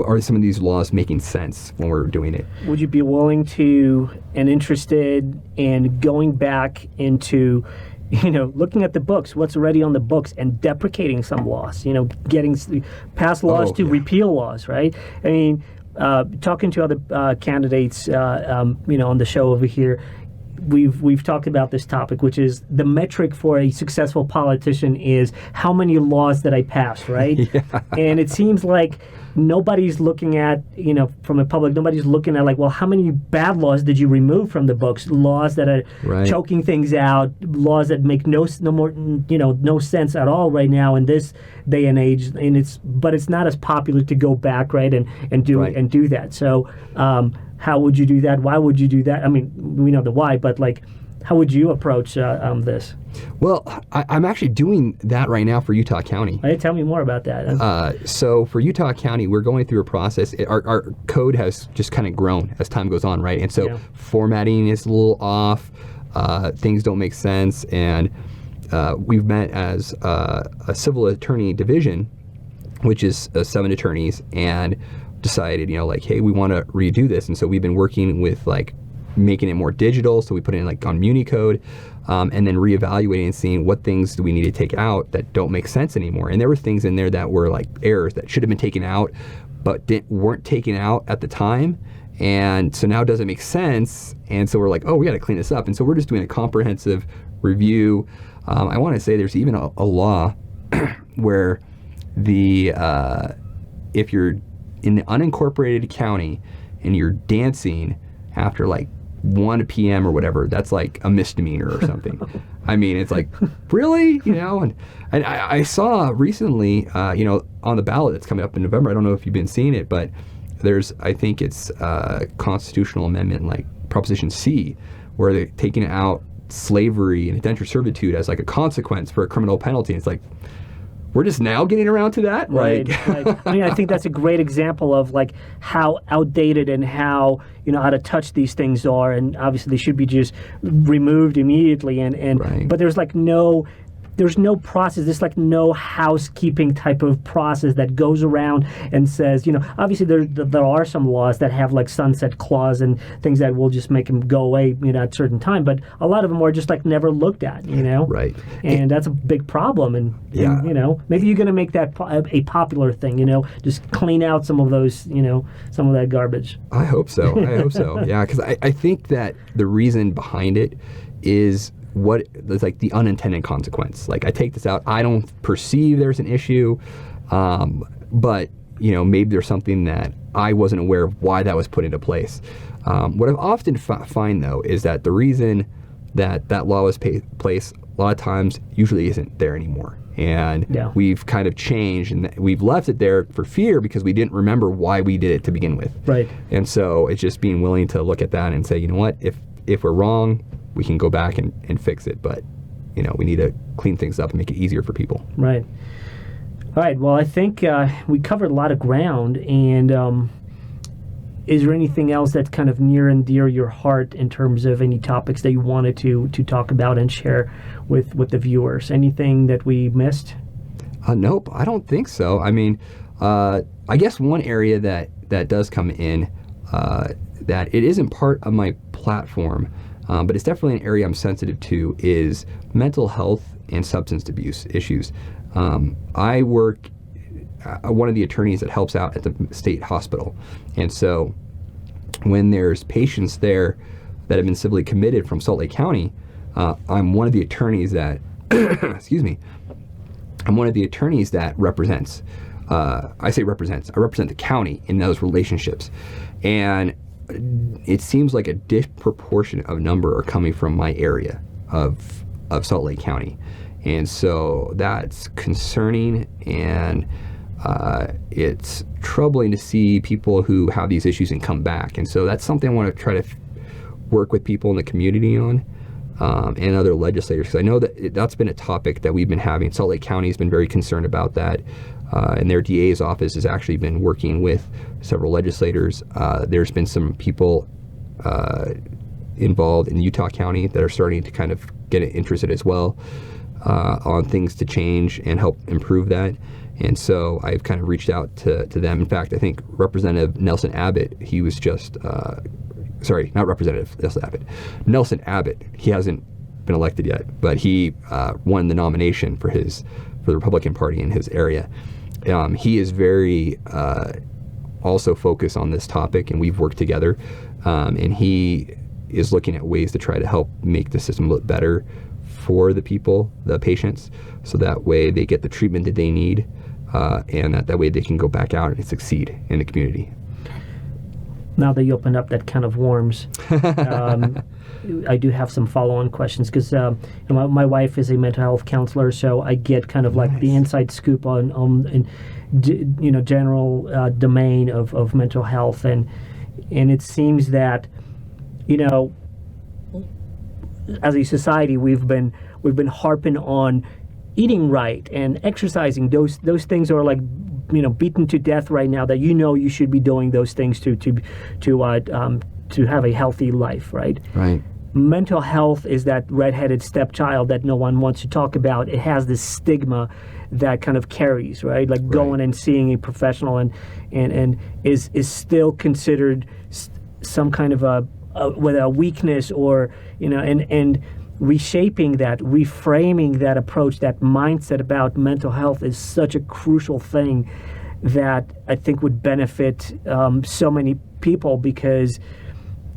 are some of these laws making sense when we're doing it. Would you be willing to and interested in going back into, looking at the books, what's already on the books, and deprecating some laws, getting past laws to repeal laws, right? I mean, talking to other candidates, on the show over here, we've talked about this topic, which is the metric for a successful politician is how many laws that I pass, right? Yeah. And it seems like nobody's looking at, from the public, nobody's looking at how many bad laws did you remove from the books? Laws that are choking things out, laws that make no sense at all right now in this day and age. And but it's not as popular to go back, right, and do that. So, how would you do that? Why would you do that? I mean, we know the why, but how would you approach this? Well, I'm actually doing that right now for Utah County. Tell me more about that. So for Utah County, we're going through a process. Our code has just kind of grown as time goes on, right? And so formatting is a little off. Things don't make sense. And we've met as a civil attorney division, which is 7 attorneys, and decided, hey, we want to redo this. And so we've been working with making it more digital. So we put it in on Municode, and then reevaluating and seeing what things do we need to take out that don't make sense anymore. And there were things in there that were errors that should have been taken out, but weren't taken out at the time. And so now it doesn't make sense. And so we're we got to clean this up. And so we're just doing a comprehensive review. I want to say there's even a law where if you're in the unincorporated county and you're dancing after 1 p.m. or whatever, that's a misdemeanor or something. I mean, it's really, and I saw recently, on the ballot that's coming up in November, I don't know if you've been seeing it, but I think it's a constitutional amendment Proposition C, where they're taking out slavery and indentured servitude as a consequence for a criminal penalty. And it's we're just now getting around to that? Right. I mean, I think that's a great example of how outdated and how how to touch these things are, and obviously they should be just removed immediately. But there's no process. There's no housekeeping type of process that goes around and says, obviously there are some laws that have sunset clause and things that will just make them go away, at a certain time. But a lot of them are just never looked at, Right. And that's a big problem. And maybe you're going to make that a popular thing, just clean out some of those, some of that garbage. I hope so. Yeah, because I think that the reason behind it is what is the unintended consequence. I take this out, I don't perceive there's an issue, but maybe there's something that I wasn't aware of why that was put into place. What I've often find though is that the reason that law was placed a lot of times usually isn't there anymore. And we've kind of changed, and we've left it there for fear because we didn't remember why we did it to begin with. Right. And so it's just being willing to look at that and say, you know what, if we're wrong, we can go back and fix it. But, we need to clean things up and make it easier for people. Right. All right. Well, I think we covered a lot of ground. And is there anything else that's kind of near and dear your heart in terms of any topics that you wanted to talk about and share with the viewers? Anything that we missed? Nope, I don't think so. I mean, I guess one area that does come in that it isn't part of my platform, but it's definitely an area I'm sensitive to, is mental health and substance abuse issues. I work one of the attorneys that helps out at the state hospital, and so when there's patients there that have been civilly committed from Salt Lake County, I'm one of the attorneys that excuse me, I'm one of the attorneys that represents, I represent the county in those relationships. And it seems like a disproportionate of number are coming from my area of Salt Lake County. And so that's concerning, and it's troubling to see people who have these issues and come back. And so that's something I want to try to work with people in the community on, and other legislators, because I know that that's been a topic that we've been having. Salt Lake County has been very concerned about that, and their DA's office has actually been working with several legislators. There's been some people involved in Utah County that are starting to kind of get interested as well on things to change and help improve that. And so I've kind of reached out to them. In fact, I think Representative Nelson Abbott, he was just, sorry, not Representative Nelson Abbott, Nelson Abbott. He hasn't been elected yet, but he won the nomination for the Republican Party in his area. He is very also focused on this topic, and we've worked together. And he is looking at ways to try to help make the system look better for the people, the patients, so that way they get the treatment that they need, and that way they can go back out and succeed in the community. Now that you opened up that can of worms, I do have some follow-on questions, because my wife is a mental health counselor, so I get kind of like the inside scoop on general domain of mental health, and it seems that as a society we've been harping on eating right and exercising. Those things are like beaten to death right now, that you should be doing those things to have a healthy life, right? Right. Mental health is that redheaded stepchild that no one wants to talk about. It has this stigma that kind of carries, right? Like going and seeing a professional and is still considered some kind of whether a weakness or and reshaping that, reframing that approach, that mindset about mental health is such a crucial thing that I think would benefit so many people, because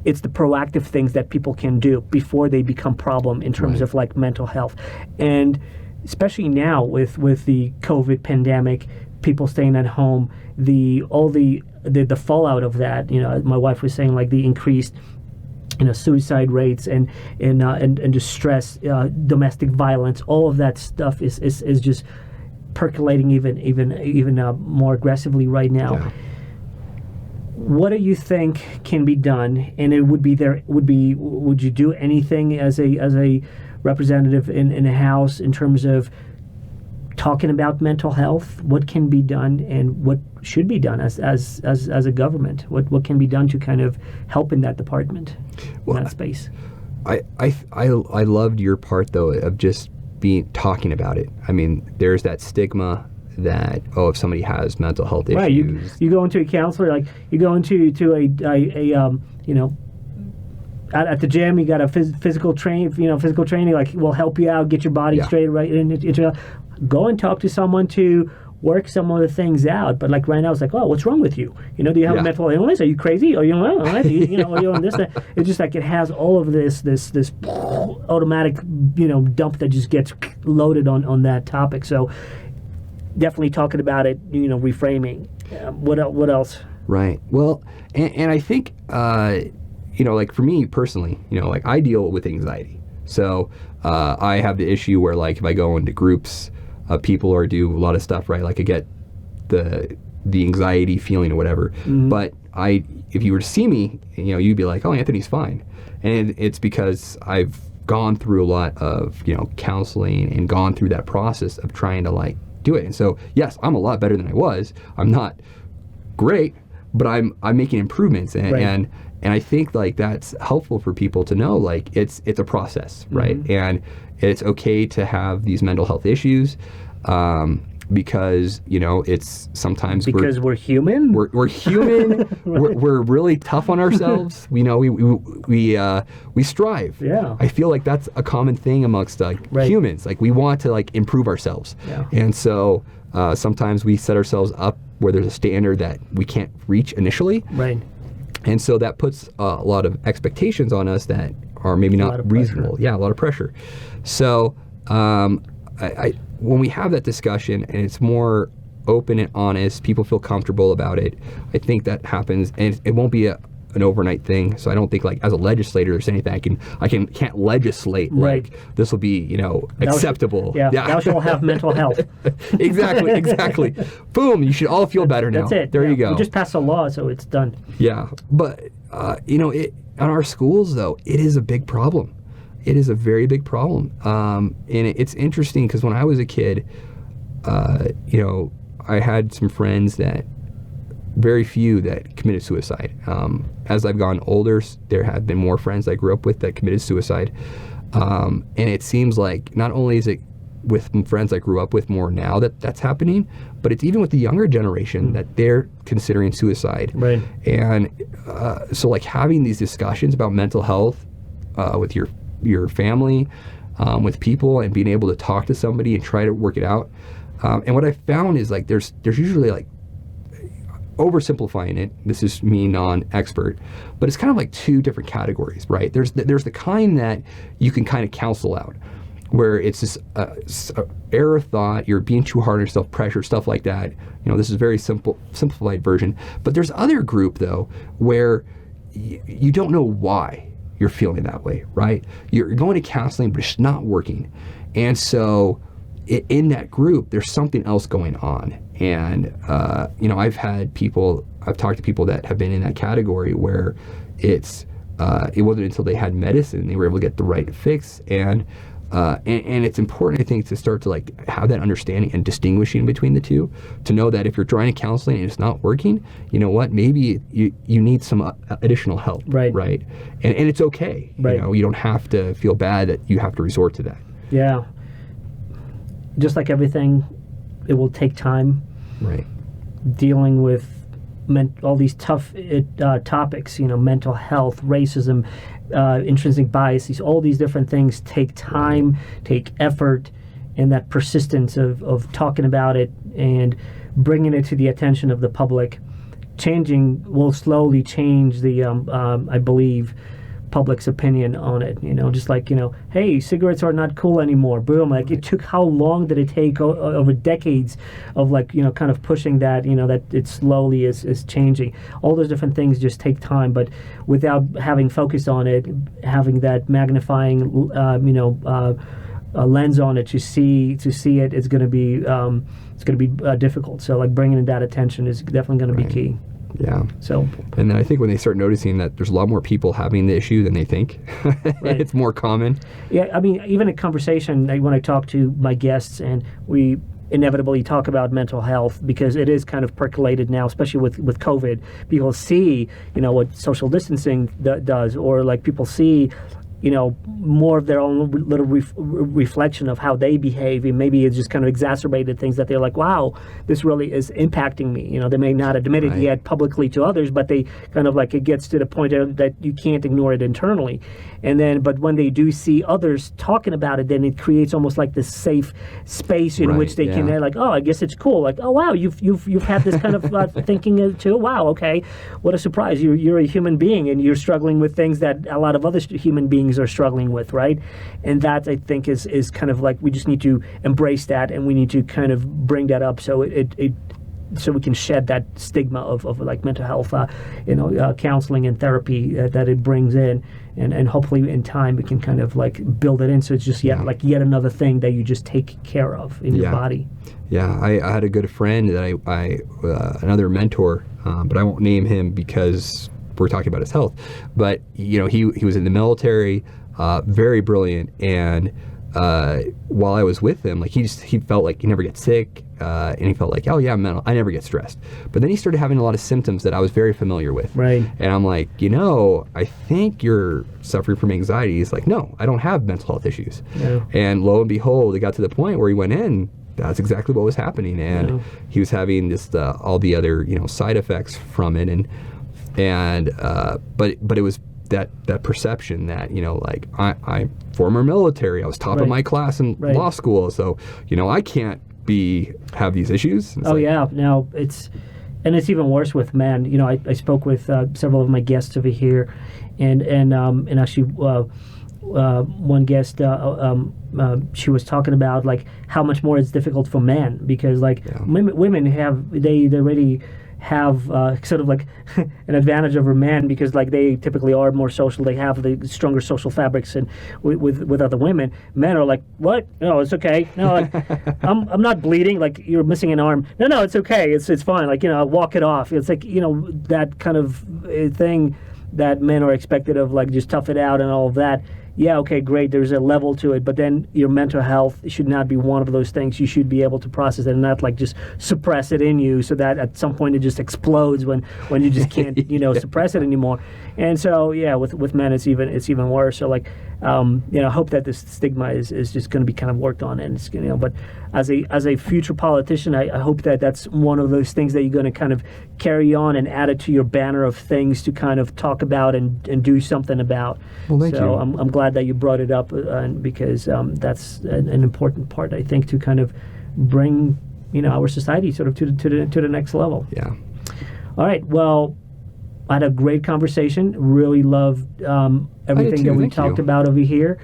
it's the proactive things that people can do before they become problem in terms of like mental health. And especially now with the COVID pandemic, people staying at home, the fallout of that, my wife was saying, like the increased suicide rates and distress, domestic violence, all of that stuff is just percolating even more aggressively right now. Yeah. What do you think can be done? And would you do anything as a representative in a house in terms of talking about mental health? What can be done and what should be done as a government? What can be done to kind of help in that department, in that space? I loved your part though of just talking about it. I mean, there's that stigma that if somebody has mental health issues, right? You go into a counselor, like you go into at the gym, you got a physical training, like we'll help you out, get your body straight, right? And go and talk to someone to work some of the things out. But like right now, it's like, oh, what's wrong with you? Do you have a mental illness? Are you crazy? Or are you on this? It's just like it has all of this automatic dump that just gets loaded on that topic. So definitely talking about it, reframing. What else? Right. Well, and I think, like for me personally, like I deal with anxiety. So I have the issue where like if I go into groups of people or do a lot of stuff, right, like I get the anxiety feeling or whatever. Mm-hmm. But if you were to see me, you'd be like, oh, Anthony's fine. And it's because I've gone through a lot of, counseling and gone through that process of trying to like do it. And so, yes, I'm a lot better than I was. I'm not great, but I'm making improvements. And, right. and I think like that's helpful for people to know, like it's a process, right? Mm-hmm. And it's okay to have these mental health issues. Because it's sometimes we're human. We're human. we're really tough on ourselves. We strive. Yeah. I feel like that's a common thing amongst right. humans. Like we want to like improve ourselves. Yeah. And so sometimes we set ourselves up where there's a standard that we can't reach initially. Right. And so that puts a lot of expectations on us that are maybe not reasonable. Yeah, a lot of pressure. So when we have that discussion and it's more open and honest, people feel comfortable about it, I think that happens, and it won't be an overnight thing. So I don't think like as a legislator there's anything I can't legislate right. like this will be acceptable. Thou shalt have mental health. exactly. Boom, you should all feel better now. That's it. There you go. We just passed a law, so it's done. Yeah, but in our schools though, it is a big problem. It is a very big problem. And it's interesting because when I was a kid, I had some friends very few that committed suicide. As I've gone older, there have been more friends I grew up with that committed suicide. And it seems like not only is it with friends I grew up with more now that's happening, but it's even with the younger generation that they're considering suicide. Right. And so like having these discussions about mental health with your family, with people, and being able to talk to somebody and try to work it out. And what I found is like there's usually like oversimplifying it. This is me, non-expert, but it's kind of like two different categories, right? There's the kind that you can kind of counsel out, where it's this error of thought, you're being too hard on yourself, pressure, stuff like that. This is a very simplified version. But there's other group though where you don't know why you're feeling that way, right? You're going to counseling, but it's not working. And so in that group, there's something else going on. And, I've talked to people that have been in that category where it wasn't until they had medicine, they were able to get the right fix. And it's important, I think, to start to like have that understanding and distinguishing between the two, to know that if you're trying to counseling and it's not working, you know what, maybe you need some additional help, right? And it's okay, right. You don't have to feel bad that you have to resort to that. Yeah. Just like everything, it will take time. Right. Dealing with all these tough topics, mental health, racism, intrinsic biases, all these different things take time, take effort, and that persistence of talking about it and bringing it to the attention of the public. Will slowly change the, I believe, public's opinion on it. Just like, hey, cigarettes are not cool anymore. Boom. Like it took, how long did it take over decades of like, kind of pushing that, that it slowly is changing. All those different things just take time, but without having focused on it, having that magnifying, lens on it to see it, it's going to be difficult. So like bringing that attention is definitely going to be key. Yeah. So, and then I think when they start noticing that there's a lot more people having the issue than they think, right. It's more common. Yeah, I mean, even a conversation, when I talk to my guests and we inevitably talk about mental health, because it is kind of percolated now, especially with COVID. People see, what social distancing does, or like people see, more of their own little reflection of how they behave, and maybe it's just kind of exacerbated things that they're like, wow, this really is impacting me. They may not admit it yet publicly to others, but they kind of like, it gets to the point that you can't ignore it internally. And then, but when they do see others talking about it, then it creates almost like this safe space in which they can, like, oh, I guess it's cool. Like, oh, wow, you've had this kind of thinking too. Wow, okay, what a surprise. You're a human being and you're struggling with things that a lot of other human beings are struggling with, right? And that, I think, is kind of like, we just need to embrace that, and we need to kind of bring that up so it so we can shed that stigma of like mental health, counseling and therapy that it brings in, and hopefully in time we can kind of like build it in, so it's just yet another thing that you just take care of in your body. Yeah, I had a good friend that I another mentor, but I won't name him because we're talking about his health. But he was in the military, very brilliant, and while I was with him, like he felt like he never gets sick, and he felt like, oh yeah, I never get stressed. But then he started having a lot of symptoms that I was very familiar with. Right. And I'm like, I think you're suffering from anxiety. He's like, no, I don't have mental health issues. Yeah. And lo and behold, it got to the point where he went in. That's exactly what was happening, and he was having just all the other side effects from it, but it was that perception that I'm former military, I was top of my class in law school, so I can't have these issues. Now it's even worse with men. I spoke with several of my guests over here, and actually one guest she was talking about like how much more it's difficult for men, because women they already have sort of like an advantage over men, because like they typically are more social, they have the stronger social fabrics, and with other women. Men are like, what? No, it's okay. No, like, I'm not bleeding, like you're missing an arm. No, it's okay. It's fine. Like, walk it off. It's like, that kind of thing that men are expected of, like just tough it out and all of that. Yeah, okay, great, there's a level to it, but then your mental health should not be one of those things. You should be able to process it and not like just suppress it in you, so that at some point it just explodes when you just can't suppress it anymore. And so with men it's even worse. So like I hope that this stigma is just going to be kind of worked on, and it's, but as a future politician, I hope that that's one of those things that you're going to kind of carry on and add it to your banner of things to kind of talk about and do something about. Well, thank you. I'm glad that you brought it up, because that's an important part, I think, to kind of bring our society sort of to the next level. Yeah. All right. Well, I had a great conversation. Really loved everything that we talked about over here.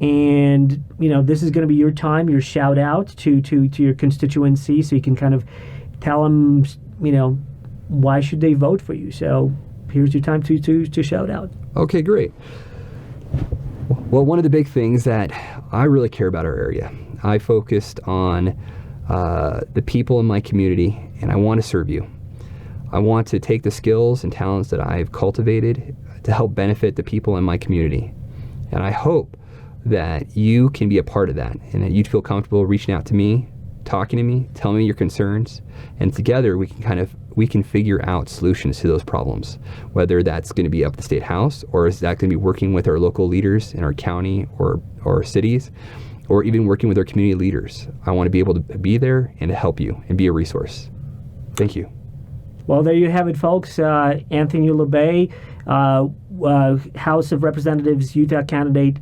And this is going to be your time, your shout out to your constituency, so you can kind of tell them why should they vote for you. So here's your time to shout out. Okay, great. Well, one of the big things that I really care about our area, I focused on the people in my community, and I want to serve you. I want to take the skills and talents that I've cultivated to help benefit the people in my community. And I hope that you can be a part of that, and that you'd feel comfortable reaching out to me, talking to me, telling me your concerns, and together we can figure out solutions to those problems, whether that's going to be up at the State House, or is that going to be working with our local leaders in our county or cities, or even working with our community leaders. I want to be able to be there and to help you and be a resource. Thank you. Well, there you have it, folks. Anthony Loubet, House of Representatives, Utah candidate,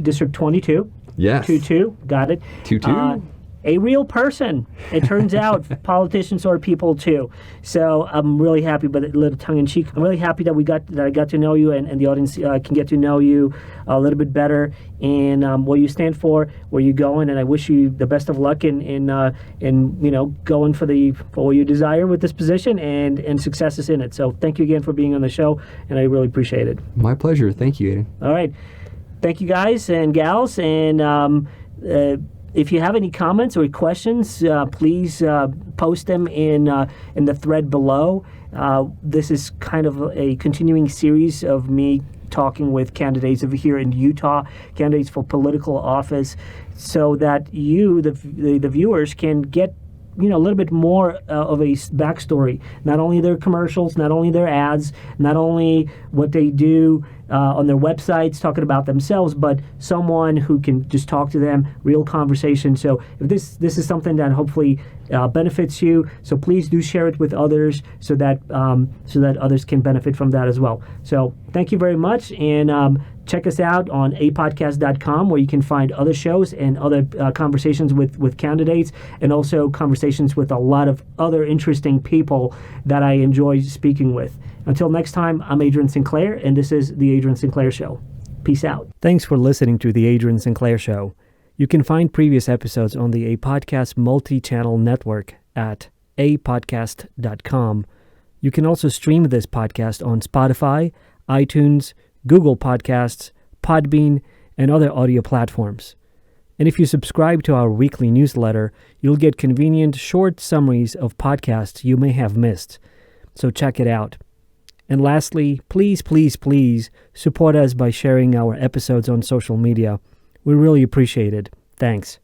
District 22. Yes. 2-2, got it. 2-2. A real person. It turns out politicians are people too. So I'm really happy, but a little tongue-in-cheek. I'm really happy that I got to know you, and the audience can get to know you a little bit better, and what you stand for, where you're going. And I wish you the best of luck in going for what you desire with this position, and successes in it. So thank you again for being on the show, and I really appreciate it. My pleasure. Thank you, Aiden. All right. Thank you, guys and gals, and if you have any comments or questions, please post them in the thread below. This is kind of a continuing series of me talking with candidates over here in Utah, candidates for political office, so that you, the viewers, can get a little bit more of a backstory. Not only their commercials, not only their ads, not only what they do on their websites talking about themselves, but someone who can just talk to them, real conversation. So if this is something that hopefully benefits you, so please do share it with others, so that others can benefit from that as well. So thank you very much, and check us out on apodcast.com, where you can find other shows and other conversations with candidates, and also conversations with a lot of other interesting people that I enjoy speaking with. Until next time, I'm Adrian Sinclair, and this is The Adrian Sinclair Show. Peace out. Thanks for listening to The Adrian Sinclair Show. You can find previous episodes on the Apodcast multi-channel network at apodcast.com. You can also stream this podcast on Spotify, iTunes, Google Podcasts, Podbean, and other audio platforms. And if you subscribe to our weekly newsletter, you'll get convenient short summaries of podcasts you may have missed. So check it out. And lastly, please support us by sharing our episodes on social media. We really appreciate it. Thanks.